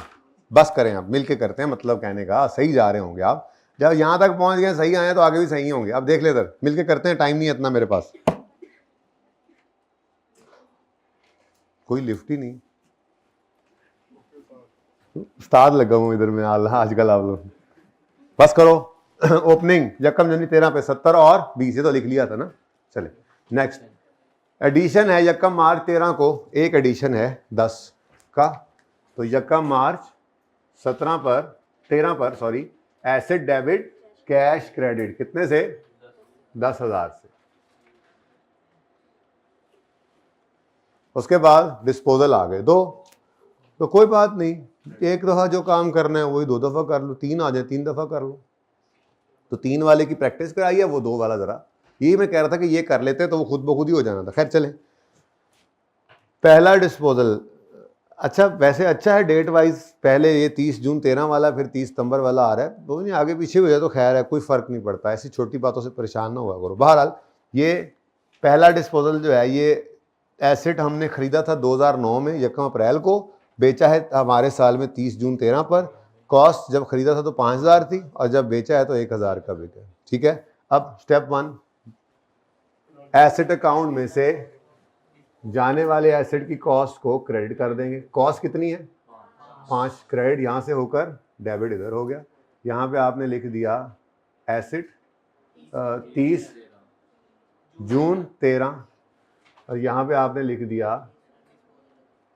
बस करें अब, मिलके करते हैं। मतलब कहने का सही जा रहे होंगे आप, जब यहां तक पहुंच गए सही आए तो आगे भी सही होंगे। अब देख ले इधर, मिलके करते हैं, टाइम नहीं है इतना मेरे पास। कोई लिफ्ट ही नहीं, उस्ताद लगा हूं इधर में आजकल आप लोग। बस करो। ओपनिंग यकम जनी 13 पे 70 और 20, ये तो लिख लिया था ना। चले नेक्स्ट। एडिशन है यकम मार्च 13 को, एक एडिशन है 10 का, तो यकम मार्च 13 पर sorry, asset debit cash credit कितने से? 10,000 से। उसके बाद डिस्पोजल आ गए 2, तो कोई बात नहीं, एक दफा जो काम करना है वही 2 दफा कर लो, 3 आ जाए 3 दफा कर लो। तो 3 वाले की प्रैक्टिस कराई है, वो 2 वाला जरा, यही मैं कह रहा था कि ये कर लेते तो वो खुद ब खुद ही हो जाना था। खैर चले, पहला डिस्पोजल। अच्छा वैसे अच्छा है डेट वाइज, पहले ये 30 जून 13 वाला, फिर 30 सितंबर वाला आ रहा है, तो नहीं आगे पीछे हो जाए तो खैर है, कोई फर्क नहीं पड़ता। ऐसी छोटी बातों से परेशान ना हुआ करो। बहरहाल ये पहला डिस्पोजल जो है, ये एसेट हमने खरीदा था 2009 में 1 अप्रैल को, बेचा है हमारे साल में 30 जून 13 पर। कॉस्ट जब खरीदा था तो 5,000 थी, और जब बेचा है तो 1,000 का बिका। ठीक है। अब स्टेप 1, एसेट अकाउंट में से जाने वाले एसेट की कॉस्ट को क्रेडिट कर देंगे। कॉस्ट कितनी है? 5, क्रेडिट यहाँ से होकर डेबिट इधर हो गया। यहाँ पे आपने लिख दिया एसेट 30 जून 13, और यहाँ पे आपने लिख दिया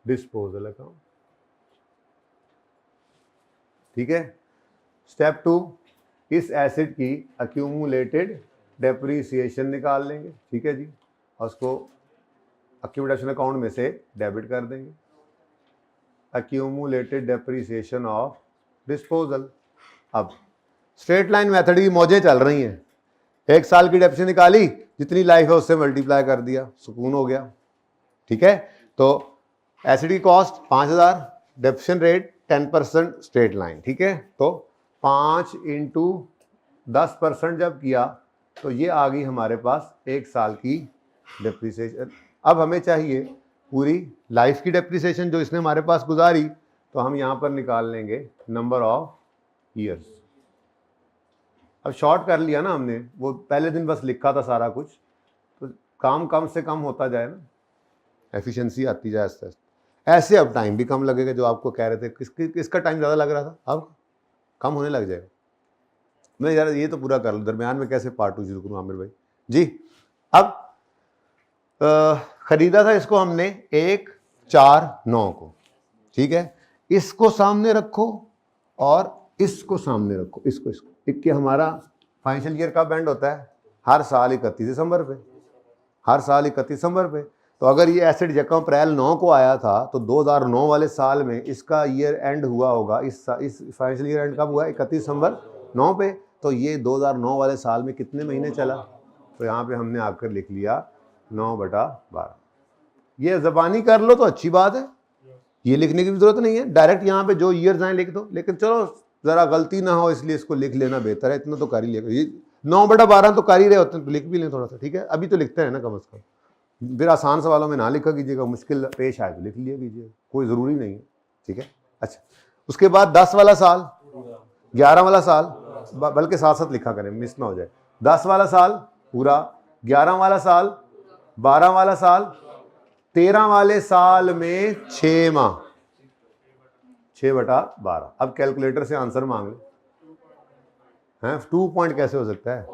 डिस्पोजल अकाउंट। ठीक है। स्टेप 2, इस एसेट की अक्यूमुलेटेड डेप्रीसिएशन निकाल लेंगे। ठीक है जी, और उसको अक्यूमुलेशन अकाउंट में से डेबिट कर देंगे। Accumulated depreciation of disposal. अब स्ट्रेट लाइन मेथड की मौजें चल रही हैं। 1 साल की डेप्रिसिएशन निकाली, जितनी लाइफ है उससे मल्टीप्लाई कर दिया, सुकून हो गया। ठीक है। तो एसिड की cost 5000, depreciation rate 10% straight line, ठीक है। तो 5 इंटू 10% जब किया तो ये आ गई हमारे पास 1 साल की डेप्रिसिएशन। अब हमें चाहिए पूरी लाइफ की डेप्रिसिएशन जो इसने हमारे पास गुजारी, तो हम यहाँ पर निकाल लेंगे नंबर ऑफ ईयर्स। अब शॉर्ट कर लिया ना हमने, वो पहले दिन बस लिखा था सारा कुछ, तो काम कम से कम होता जाए ना, एफिशिएंसी आती जाए आस्ते आस्ते। ऐसे अब टाइम भी कम लगेगा, जो आपको कह रहे थे किसका टाइम ज़्यादा लग रहा था, अब कम होने लग जाएगा। मैं यार ये तो पूरा कर लूँ, दरमियान में कैसे पार्ट 2 शुरू करूँ आमिर भाई जी। अब खरीदा था इसको हमने 1/4/9 को, ठीक है। इसको सामने रखो और इसको सामने रखो, इसको कि हमारा फाइनेंशियल ईयर का एंड होता है हर साल 31 दिसंबर पे, हर साल 31 दिसंबर पे। तो अगर ये एसिड यकम अप्रैल 9 को आया था तो 2009 वाले साल में इसका ईयर एंड हुआ होगा, इस फाइनेंशियल ईयर एंड कब हुआ, 31 दिसंबर 9 पे। तो ये 2009 वाले साल में कितने महीने चला, तो यहाँ पे हमने आकर लिख लिया 9/12। ये ज़बानी कर लो तो अच्छी बात है, ये लिखने की भी जरूरत नहीं है, डायरेक्ट यहाँ पे जो ईयर्स आए लिख दो। लेकिन चलो ज़रा गलती ना हो इसलिए इसको लिख लेना बेहतर है, इतना तो कर ही लेगा। ये 9/12 तो कर ही रहे होते हैं तो लिख भी लें थोड़ा सा, ठीक है। अभी तो लिखते हैं ना कम से कम, फिर आसान सवालों में ना लिखा कीजिएगा, मुश्किल पेश आए तो लिख लिया कीजिए, कोई ज़रूरी नहीं है, ठीक है। अच्छा, उसके बाद 10 वाला साल, 11 वाला साल, बल्कि साथ साथ लिखा करें मिस ना हो जाए। 10 वाला साल पूरा, 11 वाला साल, 12 वाला साल, 13 वाले साल में 6 माह, 6/12। अब कैलकुलेटर से आंसर मांग लो हैं, 2 पॉइंट कैसे हो सकता है,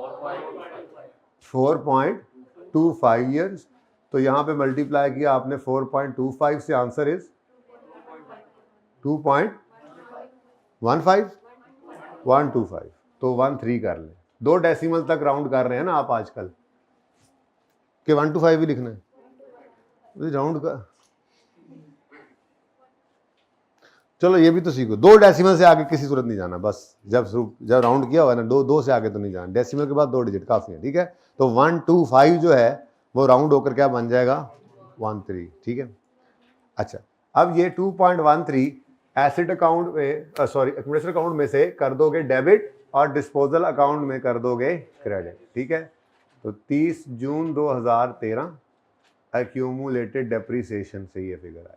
4.25 ईयर्स। तो यहाँ पे मल्टीप्लाई किया आपने 4.25 से, आंसर इज 2.125, तो 13 कर ले। 2 डेसिमल तक राउंड कर रहे हैं ना आप आजकल, कि 125 भी लिखना है राउंड का। चलो ये भी तो सीखो, 2 डेसिमल से आगे किसी सूरत नहीं जाना, बस जब राउंड किया हुआ है ना, 2 से आगे तो नहीं जाना, डेसिमल के बाद 2 डिजिट काफी है, ठीक है। तो 125 जो है वो राउंड होकर क्या बन जाएगा, 13, ठीक है। अच्छा, अब ये 2.13 एसिड अकाउंट में, सॉरी एक्यूमुलेशन अकाउंट में से कर दोगे डेबिट और डिस्पोजल अकाउंट में कर दोगे क्रेडिट, ठीक है। तो 30 जून 2013 एक्यूमुलेटेड डेप्रिसिएशन से ये फिगर आया,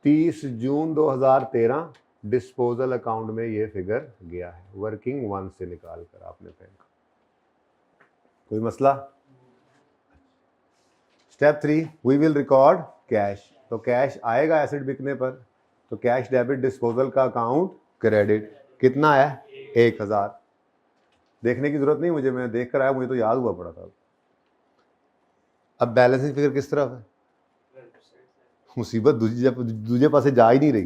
30 जून 2013 डिस्पोजल अकाउंट में ये फिगर गया है, वर्किंग 1 से निकाल कर आपने फेंका। कोई मसला। Step 3, we will record cash. तो कैश आएगा एसिड बिकने पर, तो कैश डेबिट डिस्पोजल का अकाउंट क्रेडिट कितना है, 1000। देखने की जरूरत नहीं मुझे, मैं देख कर आया, मुझे तो याद हुआ पड़ा था। अब बैलेंसिंग फिगर किस तरफ है, मुसीबत दूसरे पासे जा ही नहीं रही,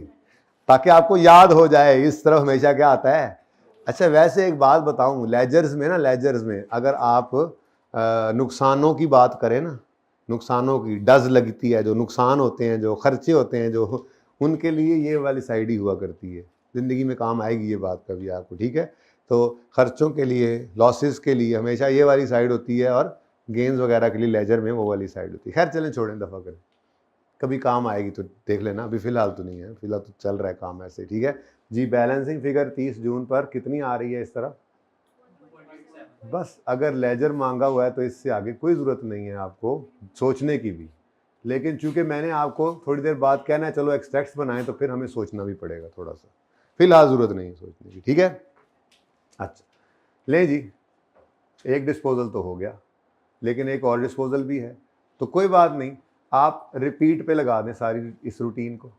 ताकि आपको याद हो जाए इस तरफ हमेशा क्या आता है। अच्छा, वैसे एक बात बताऊं, लेजर्स में ना, लेजर्स में अगर आप नुकसानों की बात करें ना, नुकसानों की डज लगती है, जो नुकसान होते हैं, जो खर्चे होते हैं, जो उनके लिए ये वाली साइड ही हुआ करती है। ज़िंदगी में काम आएगी ये बात कभी आपको, ठीक है। तो खर्चों के लिए, लॉसेस के लिए हमेशा ये वाली साइड होती है, और गेंस वगैरह के लिए लेजर में वो वाली साइड होती है। खैर चलें, छोड़ें, दफ़ा करें, कभी काम आएगी तो देख लेना, अभी फ़िलहाल तो नहीं है, फिलहाल तो चल रहा है काम ऐसे, ठीक है जी। बैलेंसिंग फिगर 30 जून पर कितनी आ रही है इस तरह, बस अगर लेजर मांगा हुआ है तो इससे आगे कोई ज़रूरत नहीं है आपको सोचने की भी। लेकिन चूंकि मैंने आपको थोड़ी देर बाद कहना है चलो एक्सट्रैक्ट्स बनाएं, तो फिर हमें सोचना भी पड़ेगा थोड़ा सा, फिलहाल ज़रूरत नहीं है सोचने की, ठीक है। अच्छा ले जी, एक डिस्पोजल तो हो गया, लेकिन एक और डिस्पोजल भी है, तो कोई बात नहीं, आप रिपीट पे लगा दें सारी इस रूटीन को।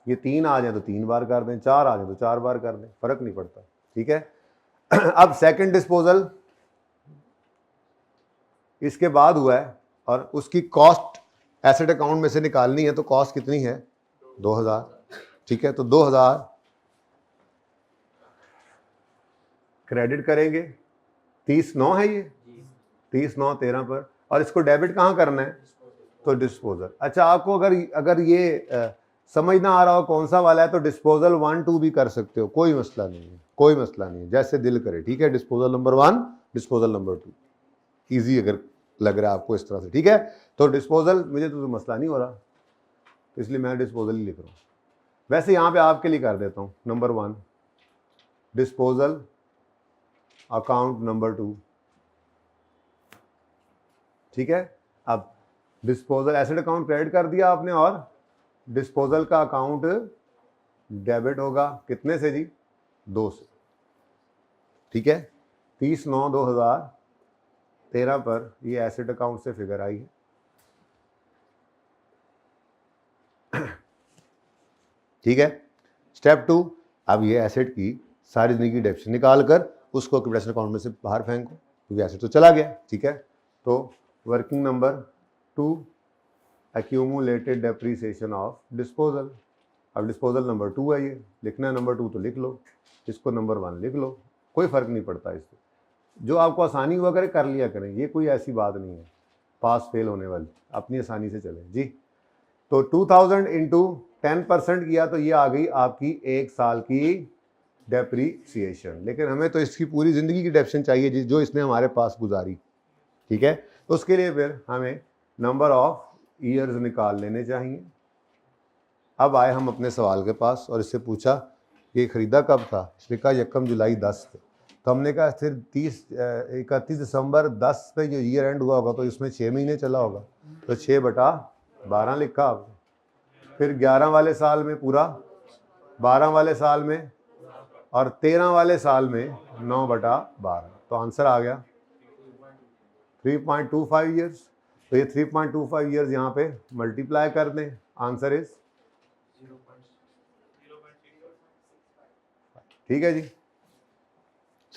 ये 3 आ जाए तो 3 बार कर दें, 4 आ जाए तो 4 बार कर दें, फ़र्क नहीं पड़ता, ठीक है। अब सेकंड डिस्पोजल इसके बाद हुआ है, और उसकी कॉस्ट एसेट अकाउंट में से निकालनी है, तो कॉस्ट कितनी है, 2000, ठीक है। तो 2000 क्रेडिट करेंगे, 30/9 है ये, 30/9/13 पर, और इसको डेबिट कहाँ करना है, तो डिस्पोजल। अच्छा, आपको अगर ये समझ ना आ रहा हो कौन सा वाला है, तो डिस्पोजल 1, 2 भी कर सकते हो, कोई मसला नहीं है, कोई मसला नहीं है, जैसे दिल करे, ठीक है। Disposal number 1, disposal number 2, easy अगर लग रहा है आपको इस तरह से, ठीक है। तो डिस्पोजल मुझे तो मसला नहीं हो रहा, तो इसलिए मैं डिस्पोजल ही लिख रहा हूँ। वैसे यहाँ पे आपके लिए कर देता हूँ नंबर 1 डिस्पोजल अकाउंट नंबर 2, ठीक है। अब डिस्पोजल एसेट अकाउंट क्रेडिट कर दिया आपने और डिस्पोजल का अकाउंट डेबिट होगा कितने से जी? 2 से, ठीक है। 30/9/2013 पर ये एसेट अकाउंट से फिगर आई है। ठीक है। स्टेप 2, अब ये एसेट की सारी जिंदगी की डेप्शन निकाल कर उसको कैपिटल अकाउंट में से बाहर फेंको, क्योंकि एसेट तो चला गया, ठीक है। तो working number 2 accumulated depreciation of disposal. अब डिस्पोजल नंबर 2 है, ये लिखना है नंबर 2 तो लिख लो, इसको नंबर 1 लिख लो, कोई फ़र्क नहीं पड़ता इससे। जो आपको आसानी हुआ करे कर लिया करें, ये कोई ऐसी बात नहीं है पास फेल होने वाली, अपनी आसानी से चले जी। तो 2000 इंटू 10% किया तो ये आ गई आपकी 1 साल की डेप्रीसिएशन। लेकिन हमें तो इसकी पूरी ज़िंदगी की डेप्शन चाहिए जो इसने हमारे पास गुजारी, ठीक है। तो उसके लिए फिर हमें नंबर ऑफ ईयर्स निकाल लेने चाहिए। अब आए हम अपने सवाल के पास और इससे पूछा कि ख़रीदा कब था? इसने कहा 1 जुलाई 10 थे। तो हमने कहा फिर 31 दिसंबर 10 पे जो ईयर एंड हुआ होगा तो इसमें 6 महीने चला होगा, तो 6/12 लिखा आपने। फिर 11 वाले साल में पूरा, 12 वाले साल में और 13 वाले साल में 9/12, तो आंसर आ गया 3.25 ईयर्स। तो ये 3.25 ईयर्स यहाँ पे मल्टीप्लाई कर दें, आंसर इज 0.0. ठीक है जी,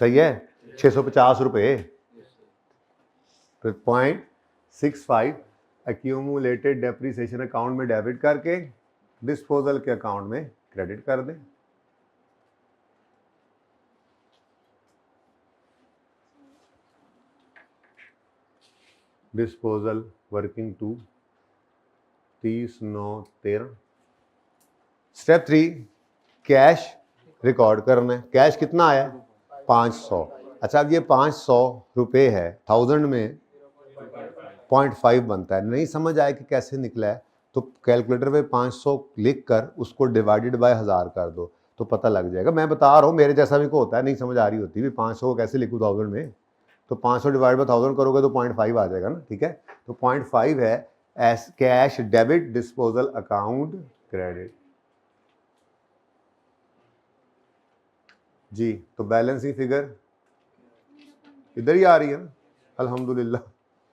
सही है। 650 रुपये। फिर 0.65 एक्यूमुलेटेड डेप्रीसिएशन अकाउंट में डेबिट करके डिस्पोजल के अकाउंट में क्रेडिट कर दें। Disposal working 2 30/9/13। Step 3 cash record करना है। कैश कितना आया? 500। अच्छा, अब ये 500 रुपये है, 1000 में 0.5 बनता है। नहीं समझ आया कि कैसे निकला है तो कैलकुलेटर पे 500 लिख कर उसको डिवाइडेड बाय 1000 कर दो तो पता लग जाएगा। मैं बता रहा हूँ, मेरे जैसा भी को होता है, नहीं समझ आ रही होती भी 500 को कैसे लिखूँ 1000 में, तो 500 डिवाइड बाय 1000 करोगे तो 0.5 आ जाएगा ना, ठीक है। तो 0.5 है as cash debit disposal account credit जी। तो बैलेंसिंग फिगर इधर ही आ रही है ना, अल्हम्दुलिल्लाह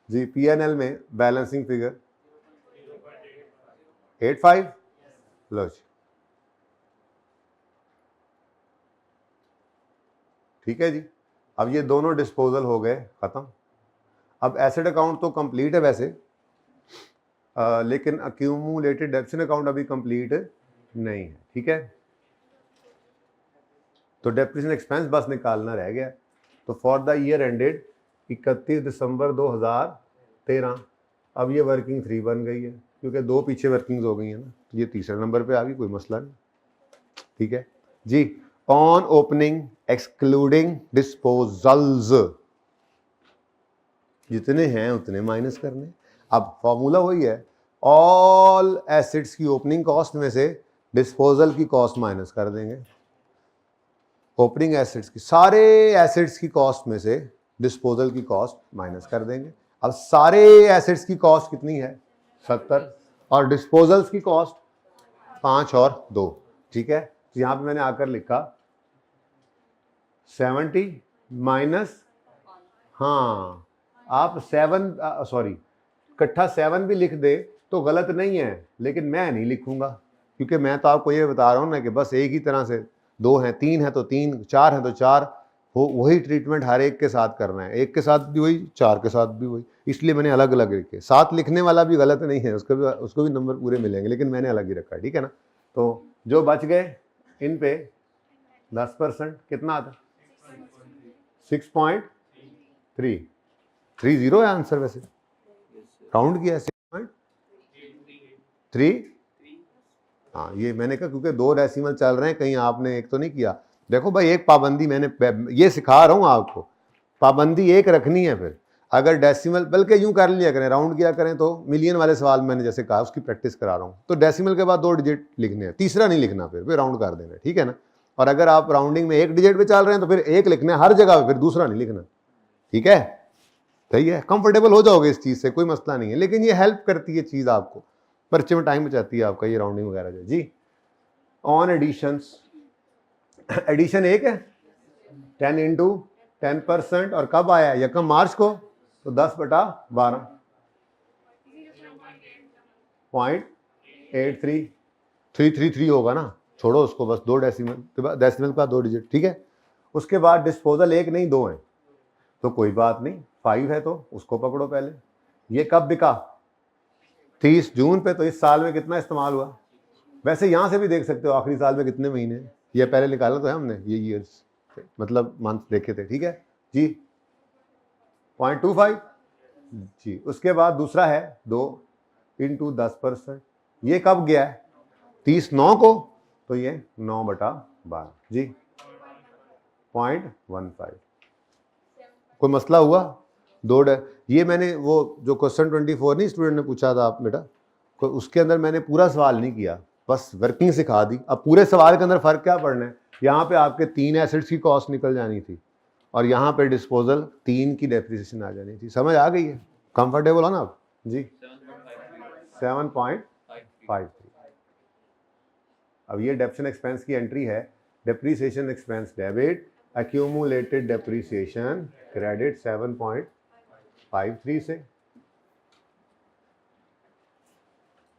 जी। पीएनएल में बैलेंसिंग फिगर 85। लो जी, ठीक है जी। अब ये दोनों डिस्पोजल हो गए ख़त्म। अब एसेट अकाउंट तो कंप्लीट है वैसे, लेकिन एक्यूमुलेटेड डेप्शन अकाउंट अभी कंप्लीट नहीं है, ठीक है। तो डेप्रिसिएशन एक्सपेंस बस निकालना रह गया। तो फॉर द ईयर एंडेड 31 दिसंबर 2013, अब ये वर्किंग 3 बन गई है क्योंकि 2 पीछे वर्किंग्स हो गई हैं ना, तो ये तीसरे नंबर पे आ गई, कोई मसला नहीं, ठीक है जी। ऑन ओपनिंग एक्सक्लूडिंग डिस्पोजल्स, जितने हैं उतने माइनस करने। अब फॉर्मूला वही है, ऑल एसेट्स की ओपनिंग कॉस्ट में से डिस्पोजल की कॉस्ट माइनस कर देंगे। ओपनिंग एसेट्स की, सारे एसेट्स की कॉस्ट में से डिस्पोजल की कॉस्ट माइनस कर देंगे। अब सारे एसेट्स की कॉस्ट कितनी है? 70, और डिस्पोजल्स की कॉस्ट 5 और 2, ठीक है। तो यहाँ पे मैंने आकर लिखा 70 माइनस, हाँ आप 7 सॉरी इकट्ठा 7 भी लिख दे तो गलत नहीं है, लेकिन मैं नहीं लिखूंगा क्योंकि मैं तो आपको ये बता रहा हूँ ना कि बस एक ही तरह से 2 हैं, 3 है तो 3, 4 है तो 4, वही ट्रीटमेंट हर एक के साथ करना है, एक के साथ भी वही, 4 के साथ भी वही, इसलिए मैंने अलग अलग लिखे। 7 लिखने वाला भी गलत नहीं है, उसको भी नंबर पूरे मिलेंगे, लेकिन मैंने अलग ही रखा है, ठीक है ना। तो जो बच गए इन पे 10% कितना आता? 6.30 है आंसर, वैसे काउंट किया 6.3। हाँ ये मैंने कहा क्योंकि 2 डेसिमल चल रहे हैं, कहीं आपने एक तो नहीं किया। देखो भाई, एक पाबंदी मैंने ये सिखा रहा हूँ आपको, पाबंदी एक रखनी है। फिर अगर डेसिमल, बल्कि यूं कर लिया करें, राउंड किया करें तो मिलियन वाले सवाल मैंने जैसे कहा उसकी प्रैक्टिस करा रहा हूँ, तो डेसिमल के बाद 2 डिजिट लिखने हैं, तीसरा नहीं लिखना, फिर राउंड कर देना, ठीक है ना। और अगर आप राउंडिंग में 1 डिजिट पे चल रहे हैं तो फिर 1 लिखना है हर जगह पे, फिर दूसरा नहीं लिखना, ठीक है। सही है, कंफर्टेबल हो जाओगे इस चीज़ से, कोई मसला नहीं है, लेकिन ये हेल्प करती है चीज़, आपको पर्चे में टाइम बचाती है आपका, ये राउंडिंग वगैरह जो जी। ऑन एडिशंस, एडिशन एक है 10 इंटू 10%, और कब आया, यकम मार्च को, तो 10/12 0.83 होगा ना, छोड़ो उसको, बस 2 डेसिमल, डेसिमल का 2 डिजिट, ठीक है। उसके बाद डिस्पोजल 1 नहीं 2 हैं, तो कोई बात नहीं, 5 है तो उसको पकड़ो पहले। ये कब बिका, 30 जून पे, तो इस साल में कितना इस्तेमाल हुआ। वैसे यहाँ से भी देख सकते हो आखिरी साल में कितने महीने हैं, ये पहले निकाला तो है हमने, ये ईयर्स मतलब मंथ देखे थे, ठीक है जी। 0.25 जी। उसके बाद दूसरा है 2 इंटू 10%, ये कब गया है, 30/9 को, तो ये 9/12 जी, 0.15। कोई मसला हुआ, 2 ये मैंने वो जो क्वेश्चन 24 नहीं स्टूडेंट ने पूछा था आप बेटा, तो उसके अंदर मैंने पूरा सवाल नहीं किया, बस वर्किंग सिखा दी। अब पूरे सवाल के अंदर फ़र्क क्या पड़ना है, यहाँ पे आपके 3 एसेट्स की कॉस्ट निकल जानी थी, और यहाँ पे डिस्पोजल 3 की डेप्रिसिएशन आ जानी थी। समझ आ गई है, कंफर्टेबल हो ना आप जी। 7.53। अब ये डेप्शन एक्सपेंस की एंट्री है, depreciation expense debit, accumulated depreciation credit 7.53 से,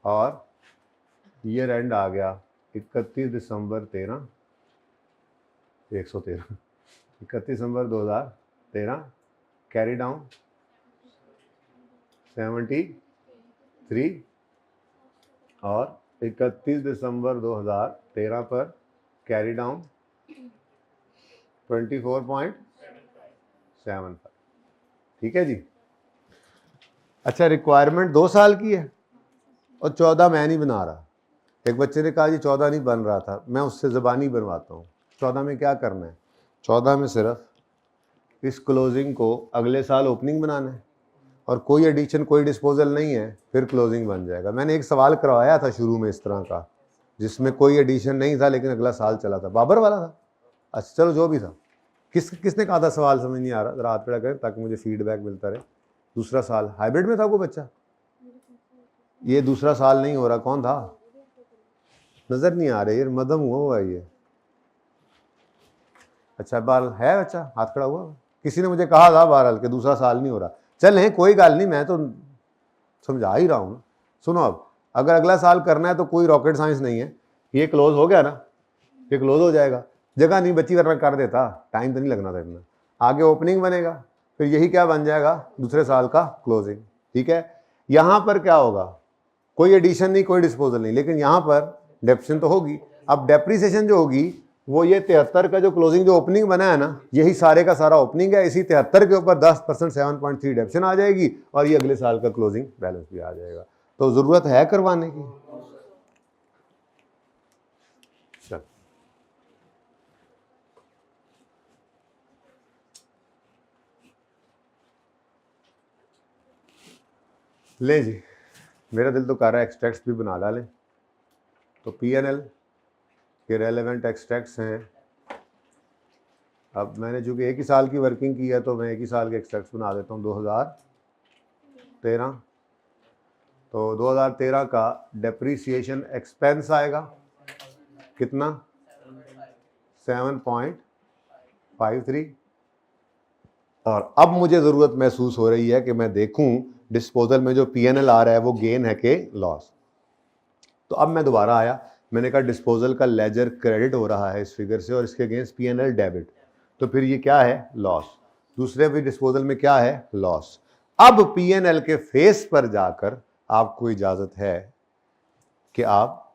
और ईयर एंड आ गया 31 दिसंबर 2013, कैरी डाउन 73, और 31 दिसंबर 2013 पर कैरी डाउन 24.75, ठीक है जी। अच्छा, रिक्वायरमेंट 2 साल की है और 14 मैं नहीं बना रहा। एक बच्चे ने कहा जी 14 नहीं बन रहा था, मैं उससे ज़बानी बनवाता हूँ। 14 में क्या करना है, 14 में सिर्फ इस क्लोजिंग को अगले साल ओपनिंग बनाना है, और कोई एडिशन कोई डिस्पोजल नहीं है, फिर क्लोजिंग बन जाएगा। मैंने एक सवाल करवाया था शुरू में इस तरह का, जिसमें कोई एडिशन नहीं था लेकिन अगला साल चला था, बाबर वाला था। अच्छा चलो जो भी था, किसने कहा था सवाल समझ नहीं आ रहा, जरा हाथ खड़ा करें ताकि मुझे फीडबैक मिलता रहे। दूसरा साल हाइब्रिड में था कोई बच्चा, ये दूसरा साल नहीं हो रहा, कौन था, नजर नहीं आ रही, ये मदम हुआ ये। अच्छा बाल है बच्चा, हाथ खड़ा हुआ, किसी ने मुझे कहा था बहरहाल कि दूसरा साल नहीं हो रहा। चल कोई गल नहीं, मैं तो समझा ही रहा हूँ। सुनो, अब अगर अगला साल करना है तो कोई रॉकेट साइंस नहीं है, ये क्लोज हो गया ना, ये क्लोज हो जाएगा, जगह नहीं बची वरना कर देता, टाइम तो नहीं लगना था इतना। आगे ओपनिंग बनेगा, फिर यही क्या बन जाएगा, दूसरे साल का क्लोजिंग, ठीक है। यहाँ पर क्या होगा, कोई एडिशन नहीं कोई डिस्पोजल नहीं, लेकिन यहाँ पर डेप्रिसिएशन तो होगी। अब डेप्रिसिएशन जो होगी वो ये 73 का जो क्लोजिंग जो ओपनिंग बना है ना, यही सारे का सारा ओपनिंग है, इसी 73 के ऊपर 10% 7.3 डेप्रिसिएशन आ जाएगी, और ये अगले साल का क्लोजिंग बैलेंस भी आ जाएगा। तो ज़रूरत है करवाने की। चल ले जी, मेरा दिल तो कर रहा है एक्सट्रैक्ट्स भी बना डालें। तो P&L के रेलेवेंट एक्सट्रैक्ट्स हैं। अब मैंने चूँकि एक ही साल की वर्किंग की है तो मैं एक ही साल के एक्सट्रैक्ट्स बना देता हूँ। 2013, तो 2013 का डेप्रीसिएशन एक्सपेंस आएगा कितना, 7.53। और अब मुझे ज़रूरत महसूस हो रही है कि मैं देखूं डिस्पोजल में जो P&L आ रहा है वो गेन है कि लॉस। तो अब मैं दोबारा आया, मैंने कहा डिस्पोजल का लेजर क्रेडिट हो रहा है इस फिगर से, और इसके अगेंस्ट P&L डेबिट, तो फिर ये क्या है, लॉस। दूसरे भी डिस्पोजल में क्या है, लॉस। अब P&L के फेस पर जाकर आपको इजाज़त है कि आप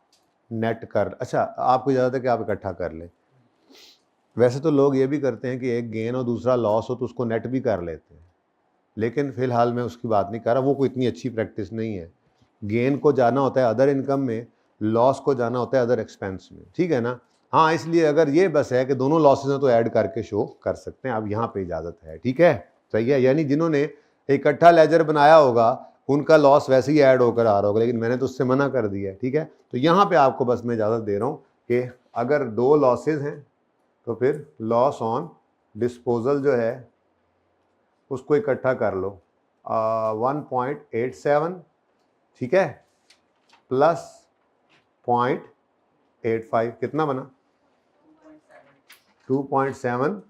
नेट कर, अच्छा आपको इजाज़त है कि आप इकट्ठा कर लें। वैसे तो लोग ये भी करते हैं कि एक गेन और दूसरा लॉस हो तो उसको नेट भी कर लेते हैं, लेकिन फ़िलहाल मैं उसकी बात नहीं कर रहा, वो कोई इतनी अच्छी प्रैक्टिस नहीं है। गेन को जाना होता है अदर इनकम में, लॉस को जाना होता है अदर एक्सपेंस में, ठीक है ना। हाँ, इसलिए अगर ये बस है कि दोनों लॉसेज हैं तो ऐड करके शो कर सकते हैं, अब यहाँ पे इजाज़त है, ठीक है, सही है। यानी जिन्होंने इकट्ठा लेजर बनाया होगा, उनका लॉस वैसे ही ऐड होकर आ रहा होगा, लेकिन मैंने तो उससे मना कर दिया है, ठीक है। तो यहाँ पे आपको बस मैं इजाज़त दे रहा हूँ कि अगर 2 लॉसेज हैं तो फिर लॉस ऑन डिस्पोजल जो है उसको इकट्ठा कर लो, 1.87, ठीक है, प्लस 0.85, कितना बना 2.7।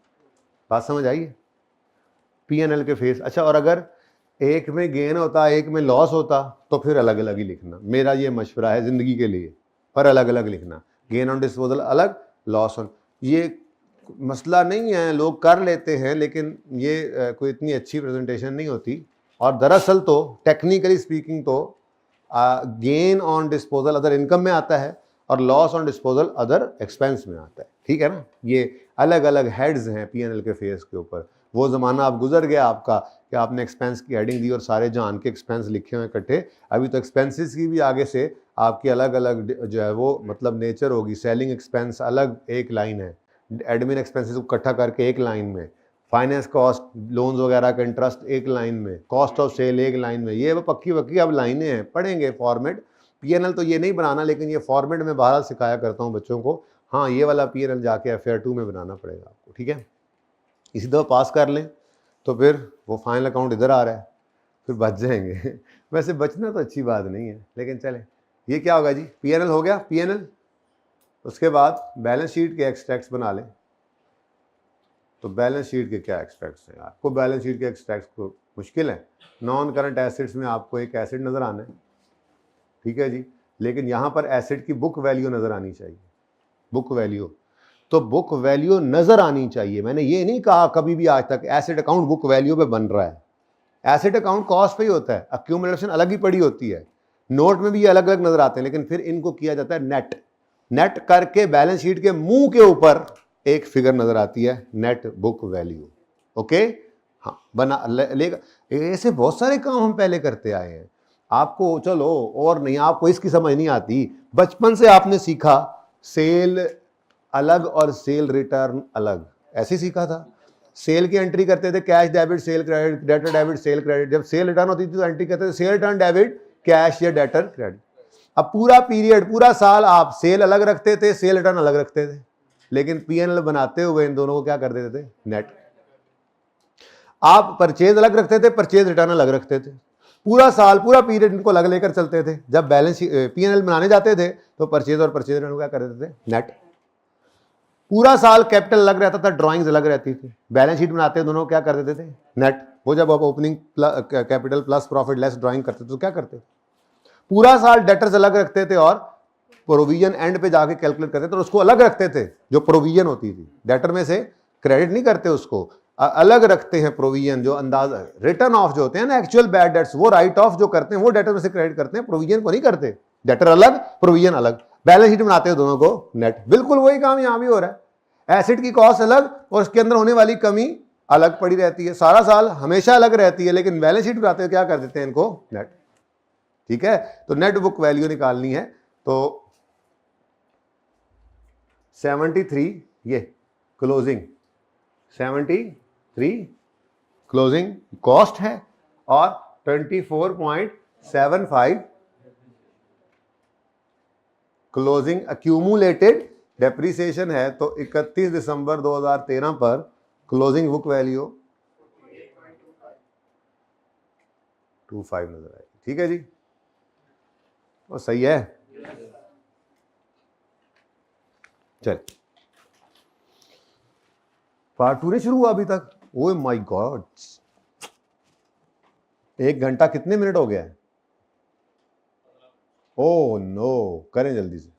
बात समझ आई है P&L के फेस। अच्छा, और अगर एक में गेन होता एक में लॉस होता तो फिर अलग अलग ही लिखना, मेरा ये मशवरा है ज़िंदगी के लिए, पर अलग अलग लिखना, गेन ऑन डिस्पोजल अलग, लॉस ऑन। ये मसला नहीं है, लोग कर लेते हैं, लेकिन ये कोई इतनी अच्छी प्रेजेंटेशन नहीं होती। और दरअसल तो टेक्निकली स्पीकिंग तो gain on disposal other income में आता है और loss on disposal other expense में आता है, ठीक है ना। ये अलग अलग हेड्स हैं P&L के फेस के ऊपर। वो ज़माना अब गुजर गया आपका कि आपने एक्सपेंस की हेडिंग दी और सारे जान के एक्सपेंस लिखे हुए इकट्ठे। अभी तो एक्सपेंसेस की भी आगे से आपकी अलग अलग जो है वो मतलब नेचर होगी। सेलिंग एक्सपेंस अलग एक लाइन है, एडमिन एक्सपेंसेस को इकट्ठा करके एक लाइन में, फाइनेंस कॉस्ट, लोन्स वगैरह का इंटरेस्ट एक लाइन में, कॉस्ट ऑफ सेल एक लाइन में। ये वो पक्की पक्की अब लाइनें हैं, पढ़ेंगे फॉर्मेट। P&L तो ये नहीं बनाना, लेकिन ये फॉर्मेट में बहरहाल सिखाया करता हूँ बच्चों को। हाँ, ये वाला P&L जाके FR 2 में बनाना पड़ेगा आपको, ठीक है। इसी दफ़ा पास कर लें तो फिर वो फाइनल अकाउंट इधर आ रहा है, फिर बच जाएंगे। वैसे बचना तो अच्छी बात नहीं है, लेकिन चलें। ये क्या होगा जी, P&L हो गया P&L। उसके बाद बैलेंस शीट के एक्सट्रैक्ट्स बना लें। तो बैलेंस शीट के क्या एक्सट्रैक्ट्स हैं? आपको बैलेंस शीट के एक्सट्रैक्ट्स को मुश्किल है। नॉन करंट एसेट्स में आपको एक एसेट नज़र आना है, ठीक है जी, लेकिन यहाँ पर एसेट की बुक वैल्यू नज़र आनी चाहिए। बुक वैल्यू, तो बुक वैल्यू नज़र आनी चाहिए। मैंने ये नहीं कहा कभी भी आज तक एसेट अकाउंट बुक वैल्यू पे बन रहा है। एसेट अकाउंट कॉस्ट पे ही होता है, अक्यूमुलेशन अलग ही पड़ी होती है, नोट में भी ये अलग अलग नज़र आते हैं, लेकिन फिर इनको किया जाता है नेट। नेट करके बैलेंस शीट के मुंह के ऊपर एक फिगर नज़र आती है, नेट बुक वैल्यू। ओके, हाँ, बना लेगा। ऐसे बहुत सारे काम हम पहले करते आए हैं। आपको चलो और नहीं, आपको इसकी समझ नहीं आती। बचपन से आपने सीखा सेल अलग और सेल रिटर्न अलग, ऐसे सीखा था। सेल की एंट्री करते थे cash debit cell credit, debtor debit cell credit. जब सेल रिटर्न होती थी तो एंट्री करते थे सेल रिटर्न डेबिट कैश या डेटर क्रेडिट। अब पूरा पीरियड, पूरा साल आप सेल अलग रखते थे, सेल रिटर्न अलग रखते थे, लेकिन P&L बनाते हुए इन दोनों को क्या कर देते थे, नेट। आप परचेज अलग रखते थे, परचेज रिटर्न अलग रखते थे। पूरा साल, पूरा पीरियड इनको अलग लेकर चलते थे। जब बैलेंस P&L बनाने जाते थे तो परचेज और परचेज रिटर्न क्या कर देते थे, नेट। पूरा साल कैपिटल अलग रहता था, ड्राइंग्स अलग रहती थी। बैलेंस शीट बनाते दोनों क्या कर देते थे, नेट। वो जब आप opening capital plus profit less drawing करते थे तो क्या करते, पूरा साल डेटर्स अलग रखते थे और प्रोविजन एंड पे जाके कैलकुलेट करते थे और उसको अलग रखते थे। जो प्रोविजन होती थी डेटर में से क्रेडिट नहीं करते, उसको अलग रखते हैं। प्रोविजन जो अंदाजा, रिटर्न ऑफ जो होते हैं ना, एक्चुअल बैड डेट्स, वो राइट ऑफ जो करते हैं वो डेटर में से क्रेडिट करते हैं, प्रोविजन को नहीं करते। डेटर अलग, प्रोविजन अलग, बैलेंस शीट बनाते हैं दोनों को नेट। बिल्कुल वही काम यहां भी हो रहा है। एसेट की कॉस्ट अलग और उसके अंदर होने वाली कमी अलग पड़ी रहती है, सारा साल हमेशा अलग रहती है, लेकिन बैलेंस शीट बनाते हुए क्या कर देते हैं इनको, नेट। ठीक है, तो नेट बुक वैल्यू निकालनी है तो 73 ये क्लोजिंग, 73 क्लोजिंग कॉस्ट है और 24.75 क्लोजिंग अक्यूमुलेटेड डेप्रिसिएशन है। तो 31 दिसंबर 2013 पर क्लोजिंग बुक वैल्यू 25 नजर आएगी। ठीक है जी, तो सही है। चल, पार्ट 2 नहीं शुरू हुआ अभी तक। ओह माय गॉड, 1 घंटा कितने मिनट हो गया है? ओह नो, करें जल्दी से।